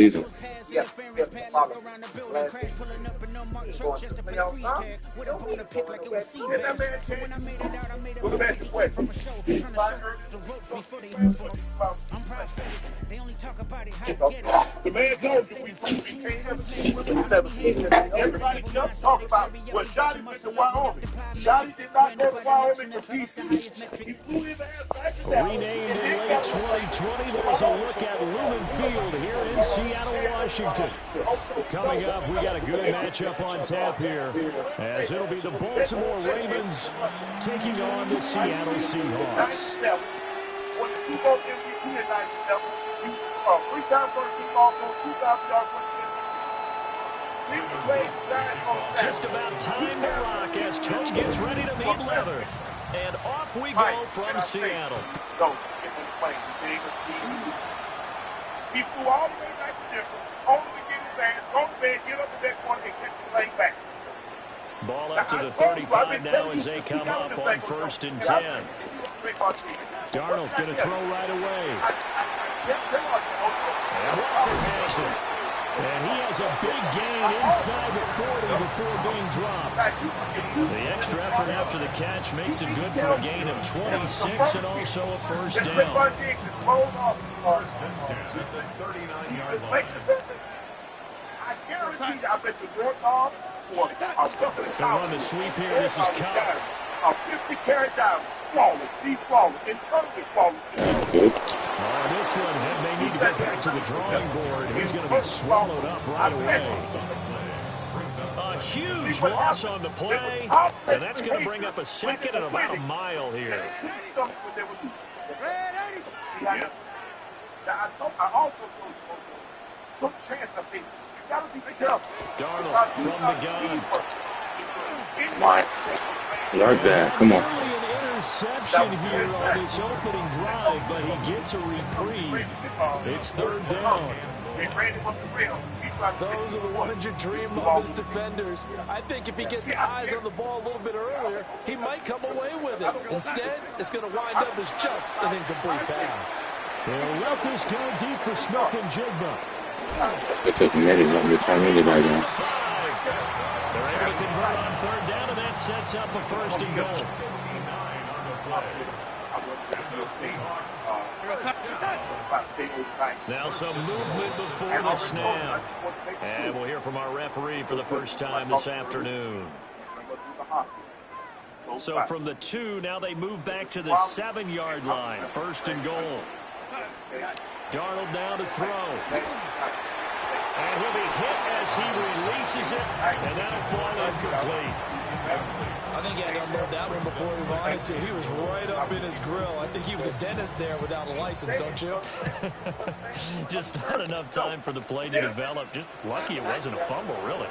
Season. Yeah, they only talk about it, how to get it. The man knows that we everybody just talk about what Johnny went to Wyoming. Johnny did not go to Wyoming for PC. He flew his ass back to Dallas. Renamed in late 2020, there's a look at Lumen Field here in Seattle, Washington. Coming up, we got a good matchup on tap here, as it'll be the Baltimore Ravens taking on the Seattle Seahawks. When the Super Bowl MVP in 97, you 3 times for the team ball, 2,000 yards for the team. Just about time to rock as Toe gets ready to meet leather. And off we go from Seattle. He flew all the way back to Denver, only to get his ass, go to bed, get up the next morning, and catch the plane back. Ball up to the 35 now as they come up on 1st and 10. Darnold going to throw right away. And Walker has it. And he has a big gain inside the 40 before being dropped. The extra effort after the catch makes it good for a gain of 26 and also a first down. First and 10 at the 39-yard line. I guarantee I bet the door call for They run the sweep here. This is Cobb. A 50-carry down. Flawless. Deep flawless. Incredibly flawless. This one may need to get back to the drawing board. He's going to be swallowed up right away. A huge loss on the play, and that's going to bring up a second and about a mile here. I also took a chance. I said, you got to be careful. Darnold from the gun. Like that. Come on. An interception here on this opening drive, but he gets a reprieve. It's 3rd down. Those are the ones you dream of as defenders. I think if he gets eyes on the ball a little bit earlier, he might come away with it. Instead, it's going to wind up as just an incomplete pass. They'll let this go deep for Smith and Jigba. It took minutes on the time anybody now. They're able to convert on 3rd down, and that sets up a 1st and goal. Now some movement before the snap. And we'll hear from our referee for the first time this afternoon. So from the 2, now they move back to the 7-yard line. 1st and goal. Darnold now to throw. And he'll be hit as he releases it, and that'll fall incomplete. I think he had to unload that one before he wanted to. He was right up in his grill. I think he was a dentist there without a license, don't you? Just not enough time for the play to develop. Just lucky it wasn't a fumble, really.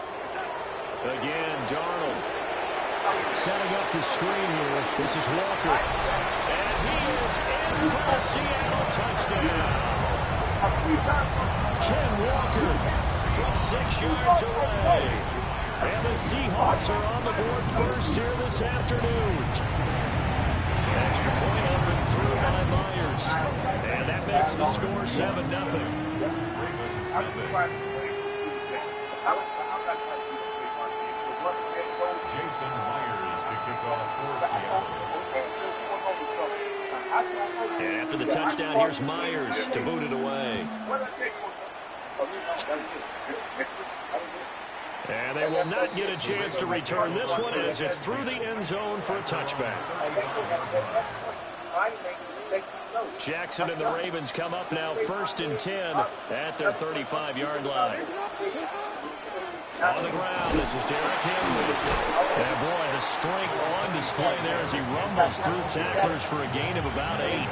Again, Darnold setting up the screen here. This is Walker. And he is in for a Seattle touchdown. Ken Walker from 6 yards away. And the Seahawks are on the board first here this afternoon. Extra point up and through by Myers. And that makes the score 7-0. Jason Myers to kick off for Seattle. And after the touchdown, here's Myers to boot it away. And they will not get a chance to return this one as it's through the end zone for a touchback. Jackson and the Ravens come up now 1st and 10 at their 35-yard line. On the ground, this is Derrick Henry. And boy, the strength on display there as he rumbles through tacklers for a gain of about 8.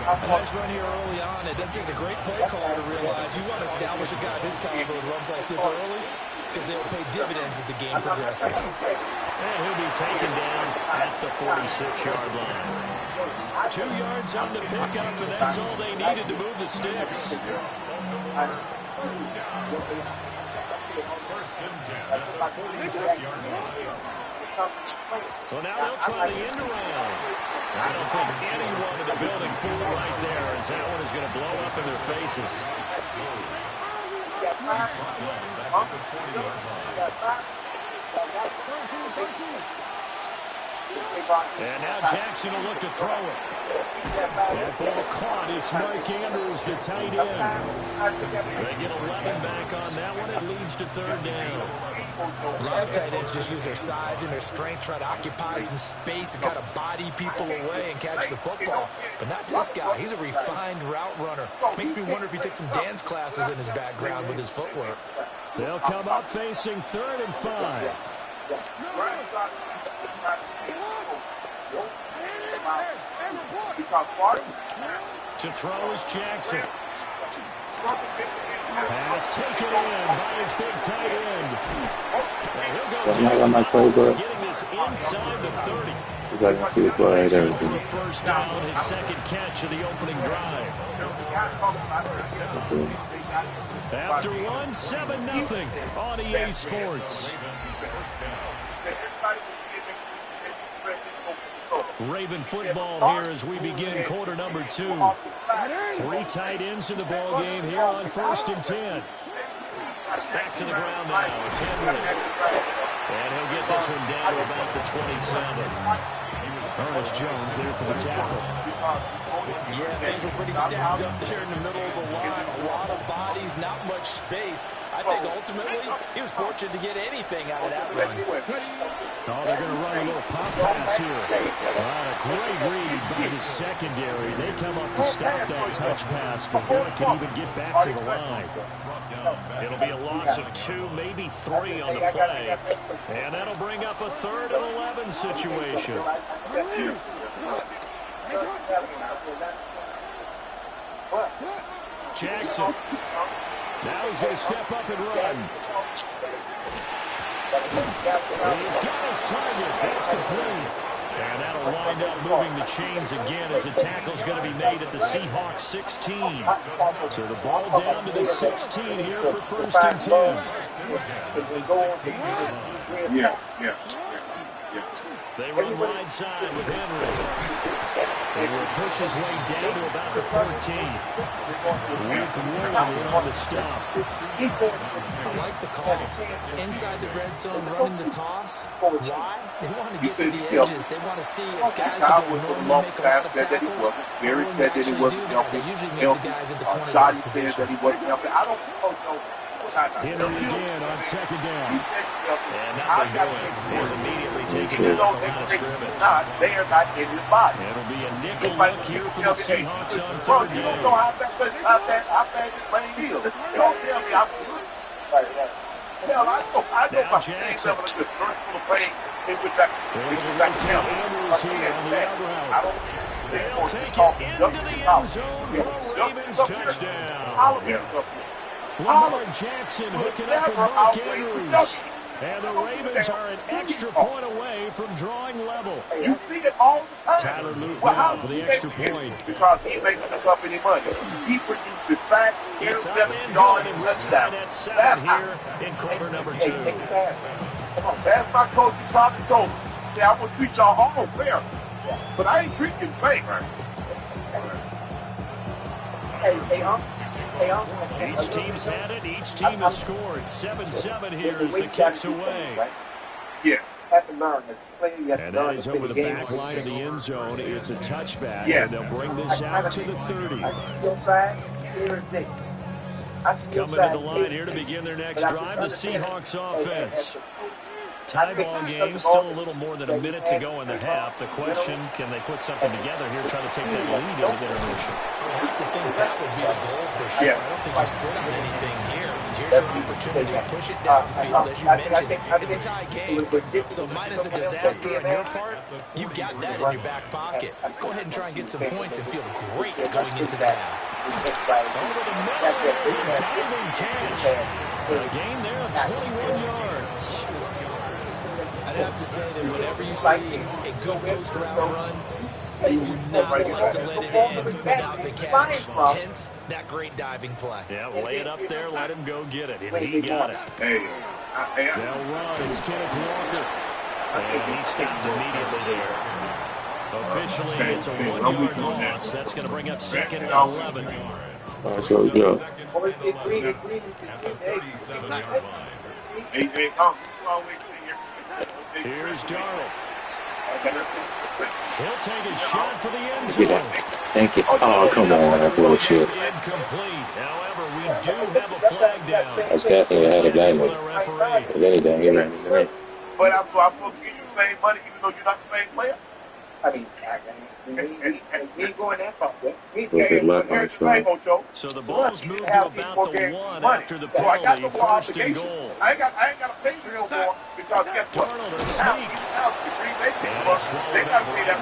A nice run here early on. It doesn't take a great play call to realize you want to establish a guy this caliber who runs like this early because they'll pay dividends as the game progresses. And he'll be taken down at the 46-yard line. 2 yards on the pickup, and that's all they needed to move the sticks. First and 10 at the 46-yard line. Well, now they'll try the end around. I don't think anyone in the building fooled right there, as that one is going to blow up in their faces. And now Jackson will look to throw it. That ball caught. It's Mark Andrews, the tight end. They get 11 back on that one. It leads to third down. A lot of tight ends just use their size and their strength, try to occupy some space and kind of body people away and catch the football. But not this guy. He's a refined route runner. Makes me wonder if he took some dance classes in his background with his footwork. They'll come up facing 3rd and 5. To throw is Jackson. Pass taken in by his big tight end. And he'll go getting this inside the 30. I can see the play right there. For a first down, his second catch of the opening drive. After 7-0 on EA Sports. Raven football here as we begin quarter number 2. 3 tight ends in the ball game here on 1st and 10. Back to the ground now. It's Henry. And he'll get this one down to about the 27. Ernest Jones there for the tackle. Yeah, things were pretty stacked up there in the middle of the line. A lot of bodies, not much space. I think ultimately he was fortunate to get anything out of that run. Oh, they're going to run a little pop pass here. A great read by the secondary. They come up to stop that touch pass before it can even get back to the line. It'll be a loss of 2, maybe 3 on the play. And that'll bring up a 3rd and 11 situation. Jackson. Now he's going to step up and run. He's got his target. That's complete. And that'll wind up moving the chains again as the tackle's going to be made at the Seahawks 16. So the ball down to the 16 here for 1st and 10. They run wide side with Henry. He will push his way down to about the 13. With Warren on the stop. I like the call. Inside the red zone, running the toss. Why? They want to get to the edges. They want to see if guys are going to normally make a lot of tackles. Very said that he wasn't helping. They usually means the guys at the cornerback Shoddy position. said that he wasn't helping. I don't suppose so. Henry again on 2nd down. He said something. And nothing doing. He's immediately taken You out know, the line of scrimmage. they are not in his body. It'll be a nickel look here for the Seahawks on 3rd You don't know down. how bad this lane is. Don't tell me I'm good. Hell, I know my team some of the versatile playing in which I can. Andrews here on the out route. They'll take it into the end zone for a Ravens touchdown. Lamar Jackson hooking up with Mark Andrews. And the Ravens are an extra point away from drawing level. You see it all the time. Tyler Luke now for the extra point. Because he ain't making the company money. He produces sacks, It's up interceptions, and yards, going, and and we're tied touchdowns. at 7 here in quarter number 2. Come on, that's my coach. He probably told me. Say, I'm going to treat y'all all fair. But I ain't treating you the same, man. Each team's had it. Each team has scored. 7-7 here as the kicks away. Yes. And that is over the back line of the end zone. It's a touchback, and they'll bring this out to the 30. Coming to the line here to begin their next drive, the Seahawks offense. Tie ball game, still a little more than a minute to go in the half. The question, can they put something together here, try to take that lead into intermission? I have to think that would be the goal for sure. I don't think you sit on anything here. Here's your opportunity to push it downfield. As you mentioned, it's a tie game. So minus a disaster on your part, you've got that in your back pocket. Go ahead and try and get some points and feel great going into the half. Over the middle is a diving catch. A gain there of 21 yards. I'd have to say that whenever you see a good post-round run, they do not like to let it end without the catch. Hence, that great diving play. Yeah, lay it up there, let him go get it, and he got it. Hey, They'll run. It's Kenneth Walker. And he stopped immediately there. Officially, it's a 1-yard loss. That's going to bring up 2nd and 11. All right, so let's go. Oh, it's green. It's green. Here's Darnold. He'll take a shot for the end Get zone. that. Thank you. Oh, come on, that bullshit. Incomplete. However, we do have a flag down. That's definitely ahead of game. The referee. If anything, he ran into me. But I'm supposed to give you the same money even though you're not the same player? I mean, we ain't going that far. So the Bulls moved to about the 1 after the penalty, first and goal. I ain't got to pay you no more because guess what? Darnold a sneak. They got to pay that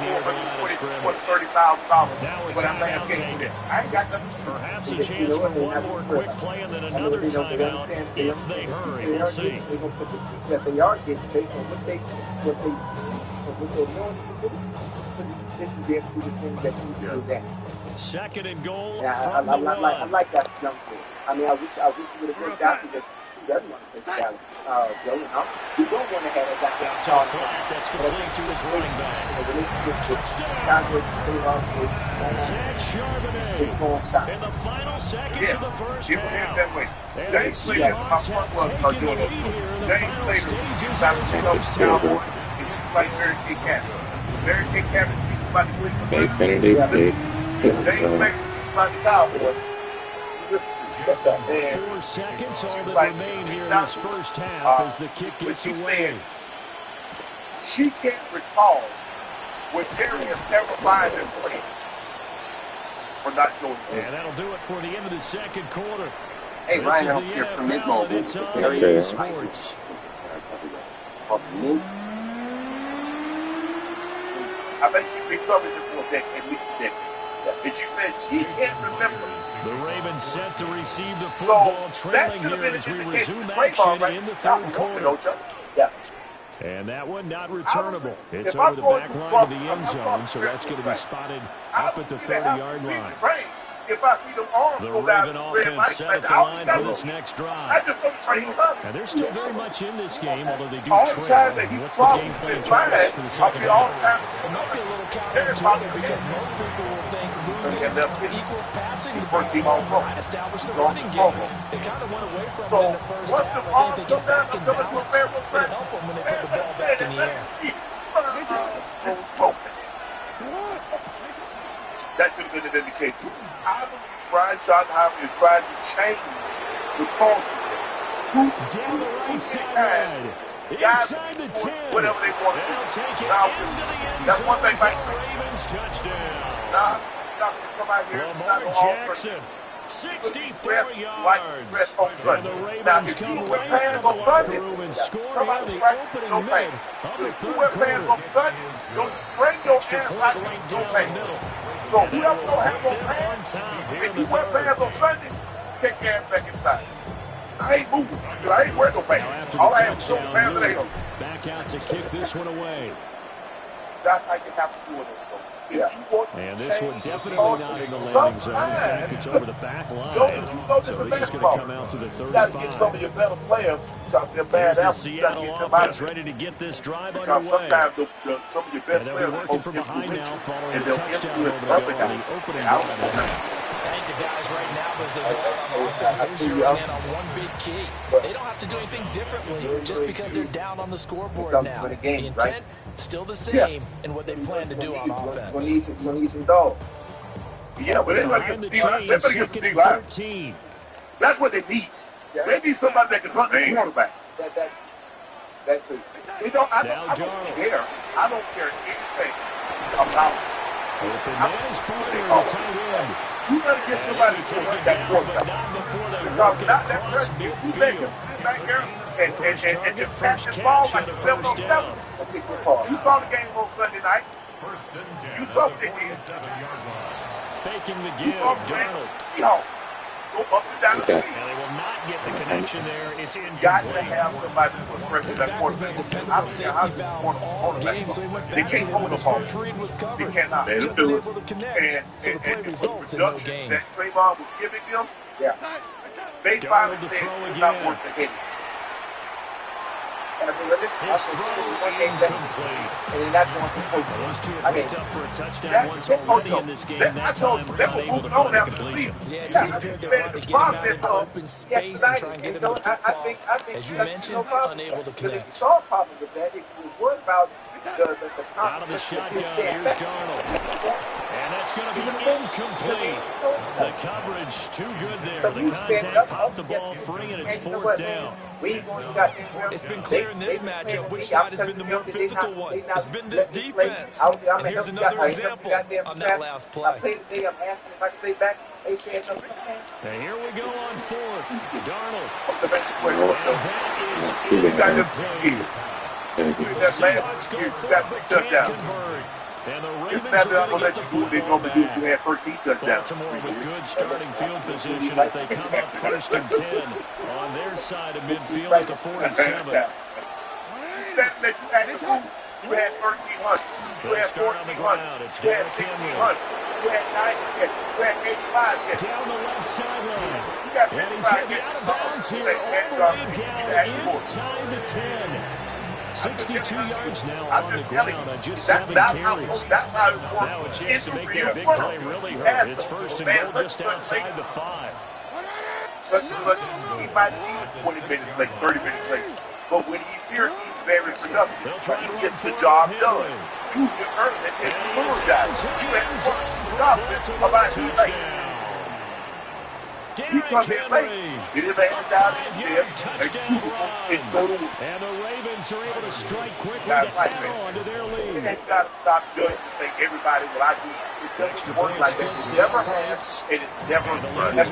$30,000. Now a timeout taken. I ain't got nothing. Perhaps a chance for one more quick play and then another timeout if they hurry. We'll see. They're going to put the pieces that they are getting based on what they see and what they're knowing to do. This is the things that you do that. Second and goal Yeah, from the 1. I like that jump ball. I mean, I wish we would have been down to the doesn't want to take Joe, we don't want to have a goddamn flat that's complete to his running back. Zach Charbonnet in the final seconds of the first half. And the Seahawks have taken the lead here in the final stages of this first half. Like Mary Kay Cabin. Mary Kay Cabin speaks about the Cleveland. Big penalty, big. James Mason speaks about the Cowboys. Listen to 4 seconds, all that remain here in this first half as the kick gets away. She can't recall when Terry has terrified and played. We're not going to. And that'll do it for the end of the second quarter. Hey, This Ryan is Ellis the here from NFL, Midmobile. and it's on Okay. EA Sports. It's called Mint. I bet she's been covering this for a decade, at least a decade. And she said she can't remember. The Ravens set to receive the football, trailing here as we resume action in the third quarter. And that one not returnable. It's over the back line of the end zone, so that's going to be spotted up at the 30-yard line. The Raven offense set up the line for this next drive. Now, they're still very much in this game, although they do trail. What's the game plan choice for the second half? It might be a little counterintuitive because most people will think losing equals passing the ball. Might establish the running game. They kind of went away from it in the first half. I think they get back in balance. It'll help them when they put the ball back in the air. That should have been an indication. I believe Brian Schottenheimer is trying to change the culture. Down the right side. Inside the 10. Whatever they want to do. They'll take it Now, into the end that's zone one thing for like the Ravens touchdown. Come out here. Lamar Jackson, 64 yards. And the Ravens come right out of the locker room and score here in the opening minute of the third quarter. Don't bring your Extra hands clock out right the down the middle. So whoever don't have no Them on pants, top here in if the you wear third. pants on Sunday, take your ass back inside. I ain't moving. I ain't wearing no Now pants. after All the I have is no touchdown, pants today. Lou back out to kick this one away. That's how you have to do it. And this one definitely not in the landing zone. In fact, it's over the back line. So this is going to come out to the You got to get some of 35. your better players. Their bad Here's the apples. You gotta Seattle get them out offense of it. ready to get this drive Because underway. sometimes some of your best And they'll players be are working from supposed to behind get now you, following and the they'll touchdown influence over the other goal on guys. the opening And I drive of the don't half. I think the guys right now, as they go out on offense, they're zeroing in on one big key. They don't have to do anything differently just because they're down on the scoreboard now. The intent, still the same in what they plan to do on offense. We'll need some dogs. Yeah, but they better Behind the get some chains, big second and line. 13. That's what they need. They need somebody that can run the quarterback. That's it. I don't care. I don't care anything about With the man's partner, the tight end. you gotta get somebody to run that But quarterback. not before they Because work it not that across person, you make him midfield. sit back here First and target, just pass first the ball catch, like and a a first 7-on-7. down. You saw the game on Sunday night. First and 10 You saw at the the game. 47-yard line. Faking the You give, saw the game. Darnold. Seahawks go up and down the Okay. field. And they will not get the connection there. It's Got to incomplete. have somebody to put pressure on that quarterback. I don't care how you want to quarterback. They can't hold the ball. They cannot. They don't do it. And with the production that Trayvon was giving them, they finally Darnold to said throw it's not again. worth the hit. His throw incomplete. Those two have picked up for a touchdown once already in this game. That time not able to find a completion. Yeah, just prepared the run to get him out in open space and try and get him the football. As you mentioned, unable to connect. Out of the shotgun, here's Darnold. And that's going to be incomplete. The coverage too good there. The contact popped the ball free, and it's fourth down. It's been clear in this matchup which side has been the more physical one. It's been this defense. And here's another example on that last play. And here we go on fourth. Darnold. You got this. Seahawks go for it, but can't convert. And the Ravens are going to get the football back. Baltimore with good starting field position as they come up first and 10 on their side of midfield at the 47. They start on the ground. It's Derrick Henry. Down the left sideline. And he's going to be out of bounds here all the way down inside the 10. 62 yards now on the ground on just 7 carries. Now a chance to make that big play really hurt. It's first and goal just outside the 5. He might be 20 minutes late, 30 minutes late. But when he's here, he's very productive. He gets the job done. You can earn it as a little guy. You have to about you late. He comes in late. Get his ass down there. And the Ravens are able to strike quickly to add on to their lead. You got to stop judging and think everybody will I do. It doesn't work like that. It never has, and it never runs.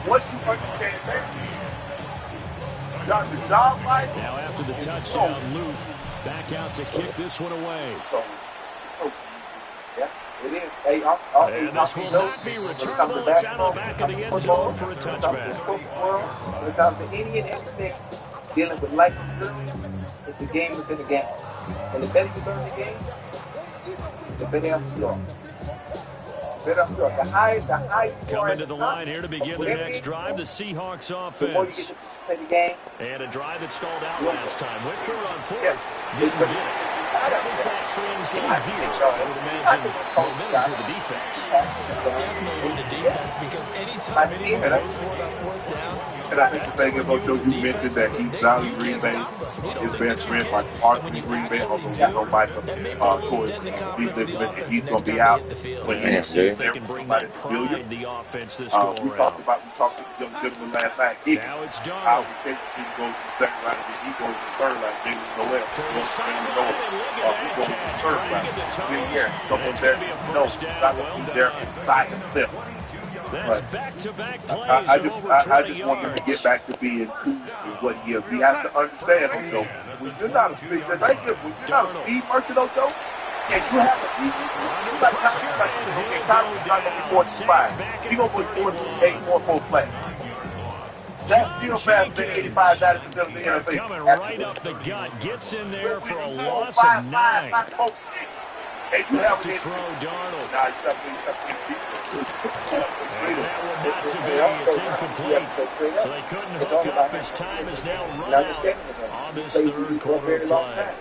Once you understand that, the job right now after the touchdown, Luke back out to kick this one away. So easy. Yeah. It is. And this will not be returnable. It's out of the back of the end zone for a touchback. When it comes to any and everything dealing with life and learning, it's a game within a game. And the better you learn the game, the better you are. The higher coming to the line here to begin their next drive, the Seahawks offense. And a drive that stalled out last time. Went for it on fourth. Didn't get it. How does that translate here? I would imagine momentum with the defense. Definitely with the defense, because anytime anyone goes for it on fourth down, and I think the thing about you mentioned that he's not in Green Bay. His best friend, like Arthur in Green Bay, although he's no Michael. Of course, he's going to be out when he's there. They can bring that pride in the offense this go around. We talked to the young gentleman last night. Now it's Darnold. He goes to the second round, and he goes to the third round. He goes nowhere. He goes to the third round. Someone's there. No, he's there by himself. That's back-to-back plays. I just want him to get back to being what he is. He has to understand, Ocho. When you're not a speed merchant, Ocho, and you have a speed, it's like Tyler's not going to be 45. He's going to put 48 more full play. That's still faster than 85-90% of the NFL. Coming right up the gut, gets in there for a loss of 9. And you have to throw Darnold. And that one not to be. It's incomplete. So they couldn't hook up. His time is now run out on this third quarter play.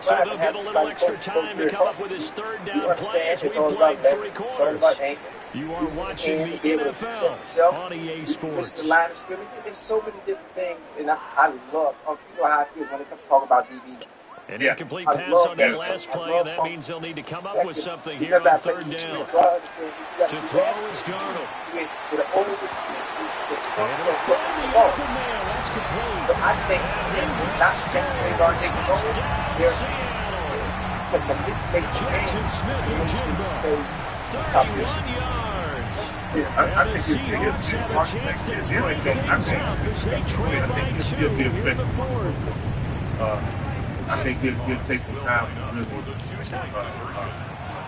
So they'll get a little extra time to come up with his third down play as we played 3 quarters. You are watching the NFL on EA Sports. There's so many different things, and I love, you know how I feel when it comes to talk about DB. An incomplete pass on that last play, and that means they'll need to come up with something here on third down. To throw is Darnold. And it'll find the open man. That's complete. I think Jackson Smith and Jimbo. 31 yards. I think the Seahawks have a chance to tie things up as they trail by 2 here in the fourth. I think he'll take some time to really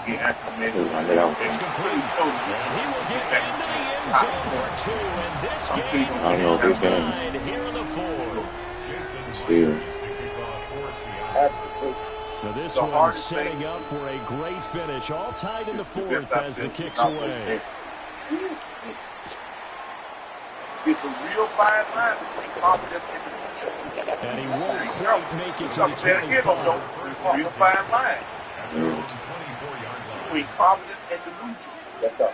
get acclimated. It's complete. And he will get into the end zone for 2. And this game is tied here in the fourth. Now this one setting up for a great finish. All tied in the fourth as the kick's away. It's a real fine line between confidence and delusion. And he won't quite make it to I'm the saying again, 25. Joe. It's a real fine line between confidence and delusion. Yes, sir.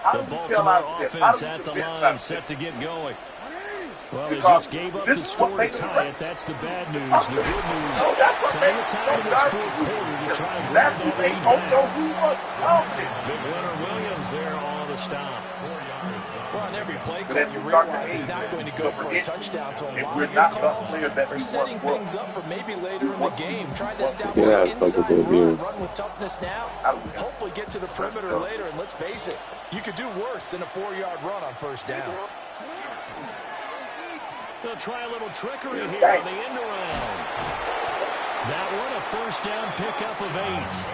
How The do we tell our Baltimore steps? How offense do we at the convince line, our set to get going. Well, they Because just gave up this the is what score to makes it tie right. it. That's the bad news. That's The good news, No, that's what plenty of makes time in this fourth quarter to try and grab That's that what lead makes Ocho back. who was confident. Big Leonard Williams there on the stop. Well, on every play But call, as you we start to realize he's age, not going to so go for a forget touchdown. So a if lot we're of your not the calls player that are we setting once were. things up for maybe later in the game. Trying to once establish Yeah, an it's like a inside good view. run with toughness now. Hopefully get to the perimeter tough. later. And let's face it, you could do worse than a 4-yard run on first down. They'll try a little trickery here on the end around. That one, a first down pickup of 8.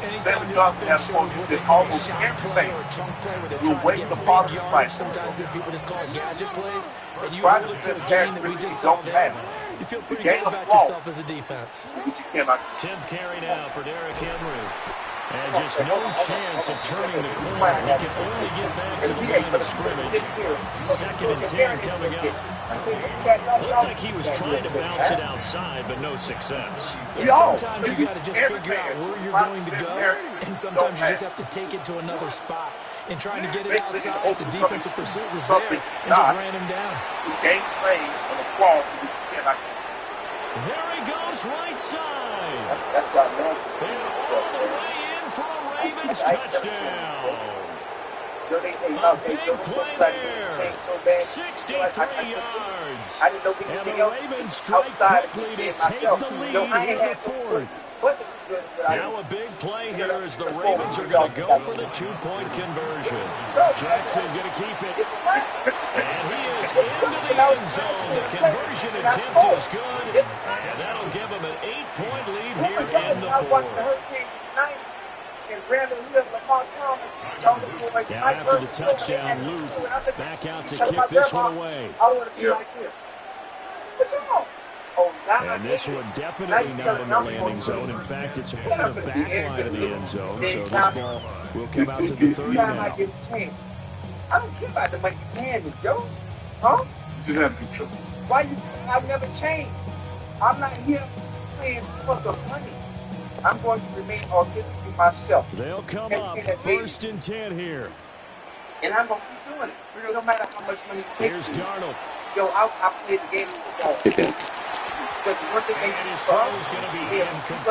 Anytime the offense shows what they call a shot play or a chunk play where they're trying to get big yardage, sometimes people just call it gadget plays, and you hold it to a game that we just saw there, you feel pretty good about yourself as a defense. 10th carry now for Derrick Henry. And just no chance of turning the corner. He can only get back to the line of scrimmage. 2nd and 10 coming up. Looked like he was trying to bounce it outside, but no success. And sometimes you got to just figure out where you're going to go, and sometimes you just have to take it to another spot. And trying to get it outside, if the defensive pursuit was there, and just ran him down. Game playing on the cross. There he goes, right side. That's what I love. And all the way in for a Ravens touchdown. A big play there. 63 yards. I didn't know And the Ravens strike quickly to take the lead in the 4th. Now a big play here as the Ravens are going to go for the 2-point conversion. Jackson going to keep it. And he is into the end zone. The conversion attempt is good. And that'll give him an 8-point lead here in the 4th. Now after the touchdown, Luke back out to kick this one away. I want to be like him. What's wrong? And this one definitely not in the landing zone. In fact, it's over the back line of the end zone. So this ball will come out to the 30 now. I don't care about the money you paying me, Joe. Huh? Just have control. Why you? I've never changed. I'm not here playing for the money. I'm going to remain authentically myself. They'll come up 1st and 10 here. And I'm going to keep doing it. No matter how much money you pay. Here's Darnold. Yo, I played the game of football. And his throw is going to be incomplete.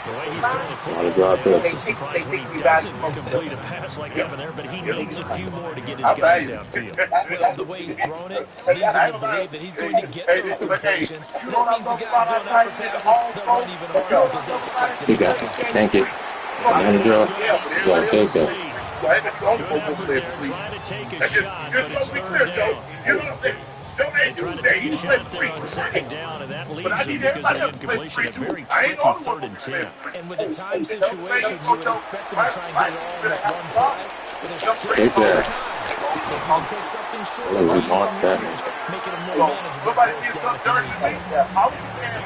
The way he's throwing the football, it's a surprise when he doesn't complete a pass like that there, but he needs a few more to get his guys downfield. Well, the way he's thrown it leads him to believe that he's going to get those completions. That means the guys going out for passes, they'll run even harder because they expect it. He got it. Thank you. Manager, you gotta take that. Good effort there, trying to take a shot, but it's 3rd down. Trying to take a shot there on 2nd down, and that leaves him because of the incompletion. A very tricky 3rd and 10. And with a time situation, you would expect him to try and get it all in this one play. But there's still Take that. time. If you can take something short, Well, we lost that. make it a more manageable Somebody fourth get down some if you dirt need to to. me.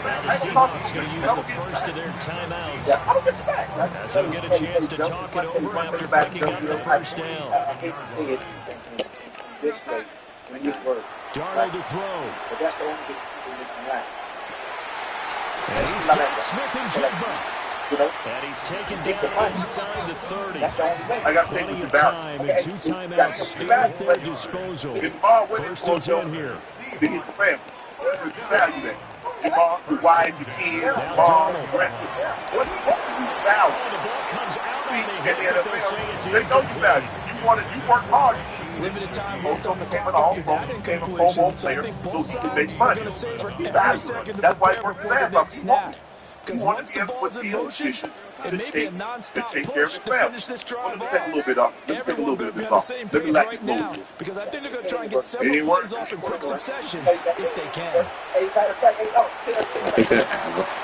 Now the Seahawks going to use the first of their timeouts. As he'll get a chance to talk it over after picking up the first down. I hate to see it this way, in this word. Darnold to throw. But that's the only thing that can happen. And he's got Smith and Jigba. You know? And he's taken down inside the 30. That's the only way. I got to take Plenty the of bounce. time and 2 timeouts still at their disposal. Get the ball with it, 1st and 10 here. They hit the family. Value that. The ball, the wide, the kids, the ball, the rest. What do you value? Oh, the ball comes out See, on at the the hit, but they'll say NFL, it's they know you value. incomplete. You work hard. Limited time Most left on of the them came clock along after from that became a Pro incompletion. Bowl So I player think so both he can sides make are money. going to savor He every values second it. to That's why he prepare works before fast the up. next He snap. won't. Because wanted once to the be ball's in able to motion, to it may be a take non-stop care of push his to family. finish this Let drive me take a off. little bit off. Let me take a little Everyone bit going of to be this on the off. same Let me page like right this now little bit. because I think they're going to try and get several It plays worked. off in quick succession if they can. Hey, matter of fact, hey, oh, Take that.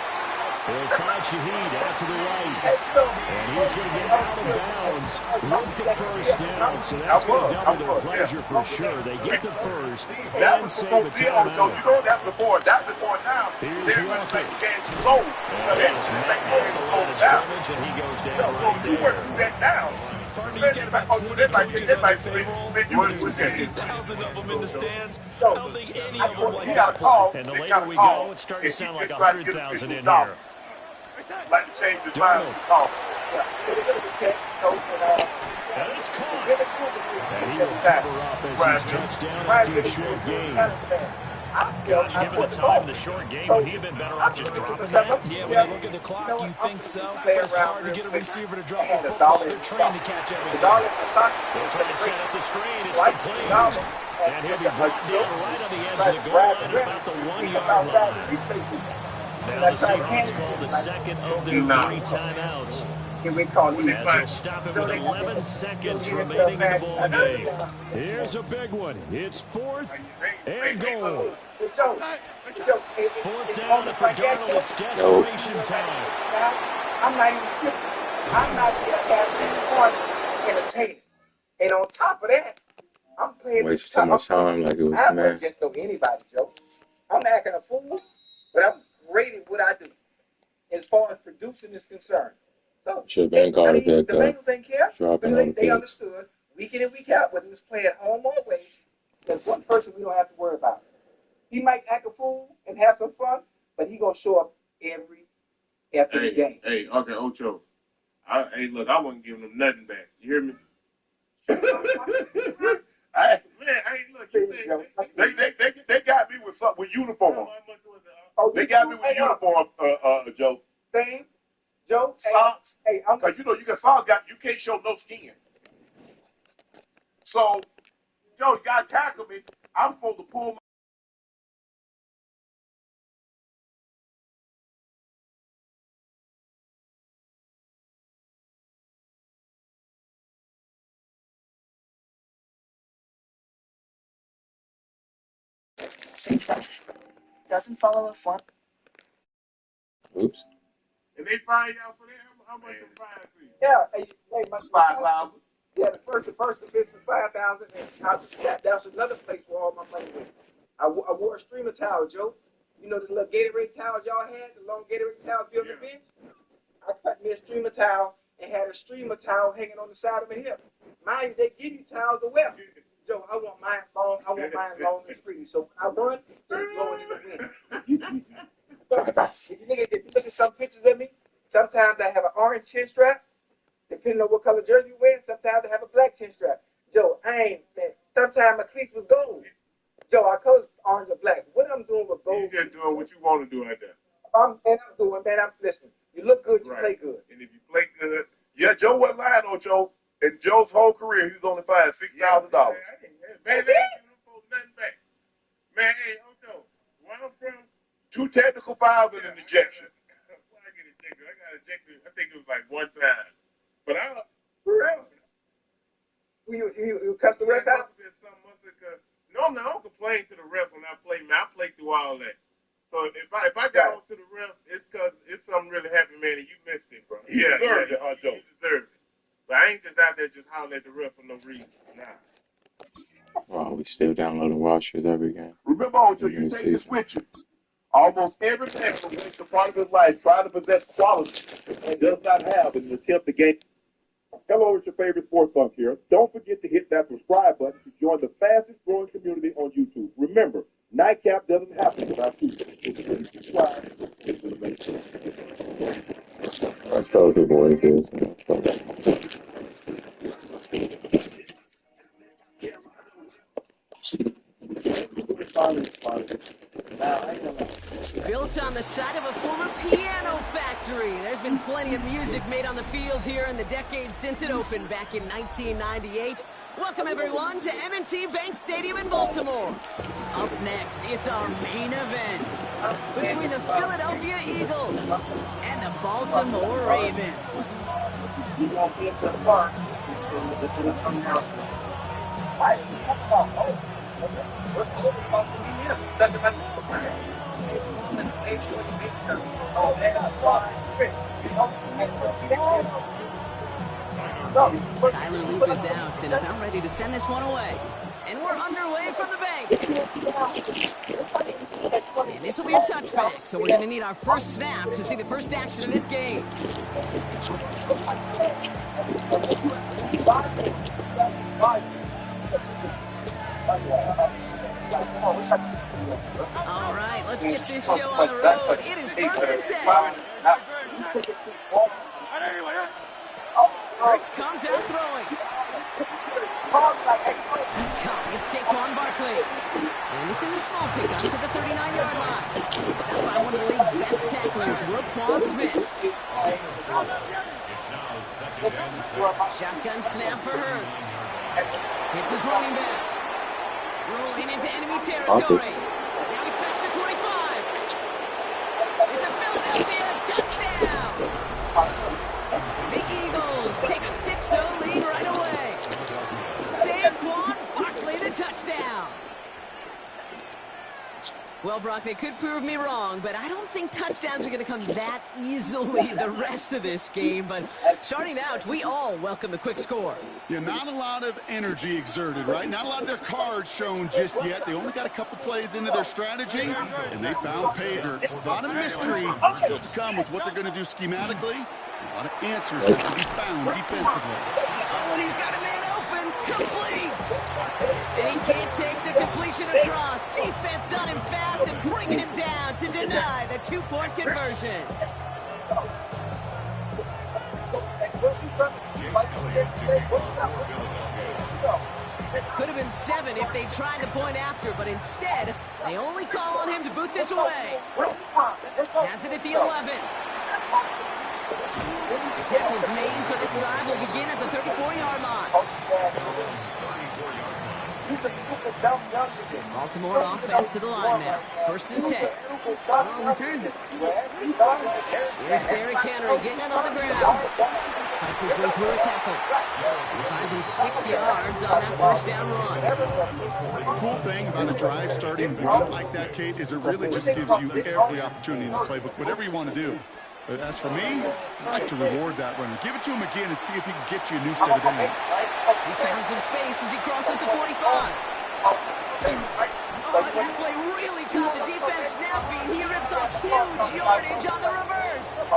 They'll find Shaheed out to the right. And he's going to get out of bounds with the first down. So that's going to double their pleasure for sure. They get the first That and was save before a Dion, so you timeout. know that before now. Here's They're going to Walker. make the game sold. And it's Matt at the line of scrimmage, and he goes down So right you work there. through that now. partner, you get about 20 coaches on your payroll. There's 60,000 of them in the stands. I don't think any of them like that play. And the later we go, it's starting to sound like 100,000 in here. Like to change his mind. And it's caught. And he will cover up as he's touched down after a short game. Gosh, given the time, the short game, would he have been better off just dropping that? Yeah, when you look at the clock, you think so. But it's hard to get a receiver to drop a football. They're trained to catch everything. They'll try to set up the screen. It's complete. And he'll be brought down right on the edge of the goal line at about the 1 yard line. Now the Seahawks call the second of their 3 timeouts. As they'll stop it with 11 seconds remaining in the ball game. Here's a big one. It's 4th and goal. 4th down, and for Darnold, it's desperation time. I'm not even tripping. I'm not just having fun entertaining. And on top of that, I'm playing. Waste too much time like it was I don't man. just know anybody, Joe. I'm acting a fool, but I'm great at what I do as far as producing is concerned. So, Should have been called a pick the up. Bengals ain't care. Dropping on the They pitch. understood week in and week out whether he was playing home or away. There's one person we don't have to worry about. He might act a fool and have some fun, but he gonna show up after the game. Hey, okay, Ocho. Hey, look, I wasn't giving them nothing back. You hear me? They got me with something with uniform. They got me with uniform, Joe. Thing, Joe. Socks. Hey, Cause you know you got socks. You can't show no skin. So, Joe, you gotta tackle me. I'm supposed to pull my. Doesn't follow a form. Oops. And they find out for that. How much they find for you? Yeah, hey, my 5,000. Yeah, the first offense was 5,000, and that was another place where all my money went. I wore a streamer towel, Joe. You know the little Gatorade towels y'all had, the long Gatorade towels built on the bench. I cut me a streamer towel and had a streamer towel hanging on the side of my hip. Mind, they give you towels to wear. Joe, I want mine long. I want mine long and free. So when I run, it's blowing in the wind. If you look at some pictures of me, sometimes I have an orange chin strap. Depending on what color jersey you wear, sometimes I have a black chin strap. Joe, sometimes my cleats was gold. Joe, our colors orange or black. What I'm doing with gold? You just doing what you want to do right there. I'm listening. You look good, you play good. And if you play good, yeah, Joe wasn't lying on Joe. In Joe's whole career, he's only fined $6,000. Man, they ain't giving them folks nothing back. Man, hey, Ocho, where I'm from, 2 technical fouls and an ejection. I get ejected. I got ejected. I think it was like 1 time. But For real? You cut the ref out? Normally, I don't complain to the ref when I play. Man, I play through all that. So if I got on to the ref, it's because it's something really happened, man, and you missed it, bro. You deserved it, Joe. You deserved it. But I ain't just out there just hollering at the ref for no reason. Nah. Wow, we still downloading washers every game. Remember, Ocho, you take this with you. Almost every man who makes a part of his life trying to possess quality and does not have in an attempt to gain. Hello, it's your favorite sports bunk here. Don't forget to hit that subscribe button to join the fastest growing community on YouTube. Remember, Nightcap doesn't happen without you. Subscribe. That's how the boy is. Built on the side of a former piano factory, there's been plenty of music made on the field here in the decade since it opened back in 1998. Welcome, everyone, to M&T Bank Stadium in Baltimore. Up next, it's our main event between the Philadelphia Eagles and the Baltimore Ravens. Tyler Loop is out, and about ready to send this one away. And we're underway from the bank. And this will be a touchback, so we're going to need our first snap to see the first action of this game. All right, let's get this show on the road. It is 1st and 10. Hurts comes out throwing. It's caught. It's Saquon Barkley. And this is a small pickup to the 39-yard line. Stopped by one of the league's best tacklers, Roquan Smith. Shotgun snap for Hurts. Hits his running back. Rolling into enemy territory. Now he's past the 25. It's a Philadelphia touchdown. The Eagles take a 6-0 lead right away. Saquon Barkley, the touchdown. Well, Brock, they could prove me wrong, but I don't think touchdowns are going to come that easily the rest of this game. But starting out, we all welcome the quick score. Yeah, not a lot of energy exerted, right? Not a lot of their cards shown just yet. They only got a couple plays into their strategy, and they found pay dirt. A lot of mystery still to come with what they're going to do schematically. A lot of answers have to be found defensively. Oh, and he's got a man open. Complete. And he can't take the completion across. Defense on him fast and bringing him down to deny the two-point conversion. Could have been 7 if they tried the point after, but instead, they only call on him to boot this away. Has it at the 11. The tackle's made, so this drive will begin at the 34-yard line. Baltimore offense to the line now. 1st and 10. Here's Derrick Henry getting it on the ground. Fights his way through a tackle. He finds him 6 yards on that first down run. The cool thing about a drive starting run like that, Kate, is it really just gives you every opportunity in the playbook, whatever you want to do. But as for me, I like to reward that runner. Give it to him again and see if he can get you a new set of downs. He's found some space as he crosses the 45. Oh, that play really caught the defense napping. He rips off huge yardage on the reverse.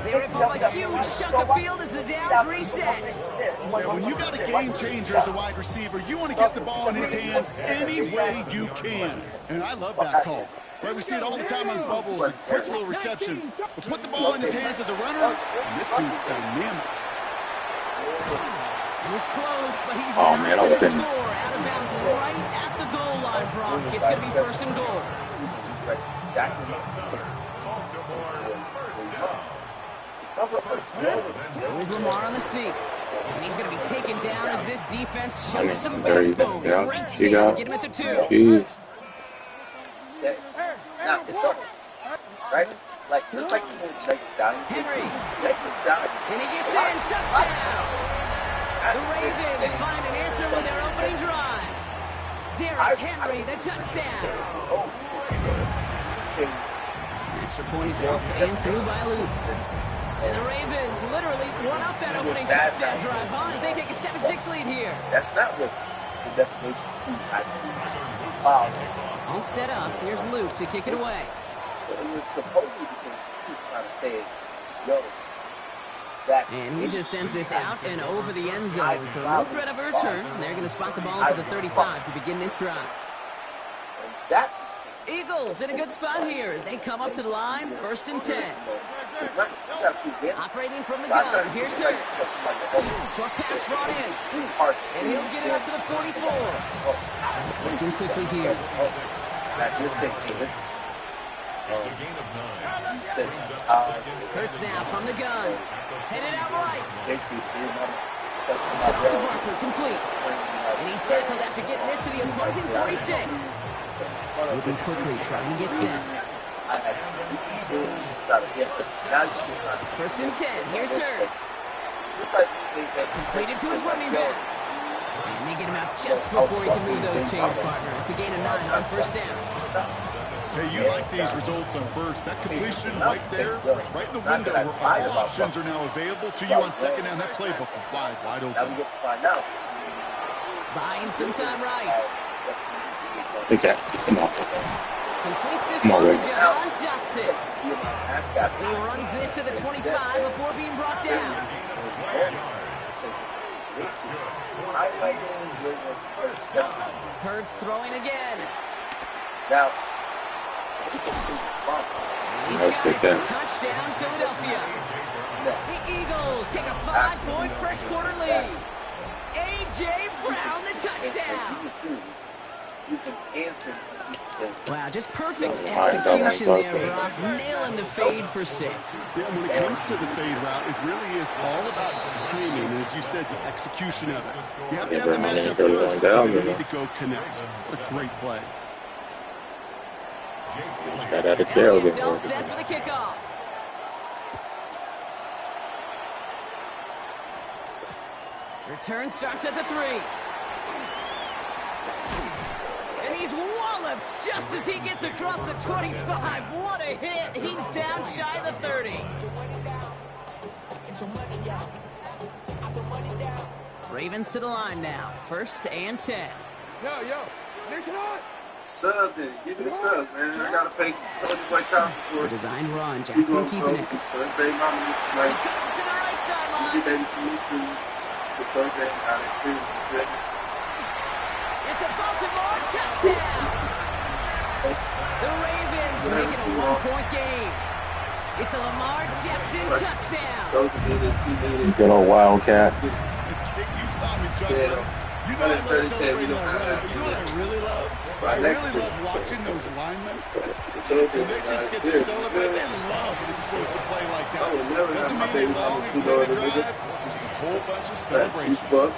They rip off a huge chunk of field as the downs reset. Yeah, when you got a game changer as a wide receiver, you want to get the ball in his hands any way you can. And I love that call. Right, we see it all the time on bubbles and quick little receptions. But put the ball in his hands as a runner, and this dude's dynamic. And it's close, but he's not going to score. Out of bounds right at the goal line, Brock. It's going to be 1st and goal. Here's Lamar on the sneak. And he's going to be taken down as this defense shows some backbone. Great save to get him at the 2. Jeez. Now, it's up, right? Like, just like you moved Vegas down. Henry. Vegas down. And he gets in. Touchdown. The Ravens find an answer with their opening drive. Derrick Henry, the touchdown. Extra point is up and through by Luke. And the Ravens literally won up that opening touchdown drive, as they take a 7-6 lead here. That's not what the definition of wow. All set up. Here's Luke to kick it away. It was supposedly because he was trying to say, yo, that. And he just sends this out and over the end zone. So no threat of a return. They're going to spot the ball at the 35 to begin this drive. Eagles in a good spot here as they come up to the line. 1st and 10. Operating from the gun. Here's Hurts. Short pass brought in. And he'll get it up to the 44. Working quickly here. It's a gain of 9. Hurts now from the gun. Headed out right. Sent off to Barkley, complete. And he's tackled after getting this to the opposing 46. Moving quickly, trying to get set. 1st and 10. Here's Hurts. Completed to his running back. And they get him out just before he can move those chains, partner. It's a gain of 9 on 1st down. Hey, you like these results on first. That completion right there, right in the window where all options are now available to you on 2nd down. That playbook was wide open. Buying some time right. Take that. Come on. Completes this Come on, one Ray. to John Johnson. He runs this to the 25 before being brought down. Hurts throwing again. Now, He's Let's got take it. that. Touchdown, Philadelphia. The Eagles take a 5-point first quarter lead. A.J. Brown, the touchdown. He's been answering. Wow, just perfect execution there, Brock. Nailing the fade for 6. Yeah, when it comes to the fade route, it really is all about timing. And as you said, the execution of it. You have to have the matchup first, so you need to go connect. What a great play. Got out of jail. Elliott's all set for the kickoff. Return starts at the 3. And he's walloped just as he gets across the 25. What a hit. He's down shy of the 30. Ravens to the line now. 1st and 10. sub then. Give me the sub, man. I got to pay some way time for A designed run. Jackson keeping it. Thursday, mama, this night. Cuts it to the right sideline. Get baby some new shoes. The Thursday, I experience it. It's a Baltimore touchdown. The Ravens make it a 1-point game. It's a Lamar Jackson touchdown. Good old Wildcat. You saw me jumping. You know I love celebrating on run. You know what I really love? I really love watching those linemen. When they just get to celebrate, they love an explosive play like that. Doesn't mean a long extended drive, just a whole bunch of celebration. Fuck.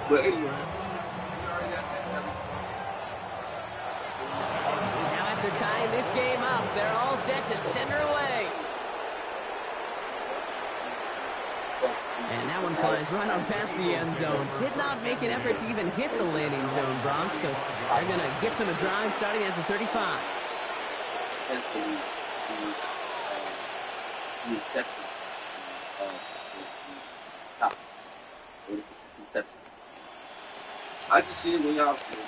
But anyway. Now after tying this game up, they're all set to center away. And that one flies right on past the end zone. Did not make an effort to even hit the landing zone, Brock. So they're going to gift him a drive starting at the 35. Essentially, the exceptions. The top. The exception. I can see it when y'all see it, man.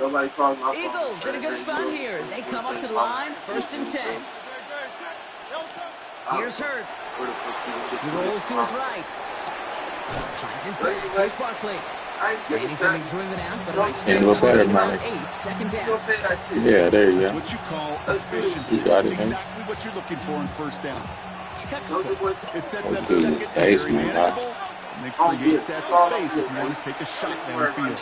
Nobody calls my phone. Eagles in a good spot here as they come up to the line. 1st and 10. Here's Hurts. He rolls to his right. Finds his back. Here's Barkley. Brady's going to be driven out, but And look better, man. 2nd down. Yeah, there you That's go. what you call efficiency. You got it, man. Exactly what you're looking for in 1st down. Textbook. It sets up Dude, face, secondary man. manageable, and it creates that space if you want to take a shot downfield.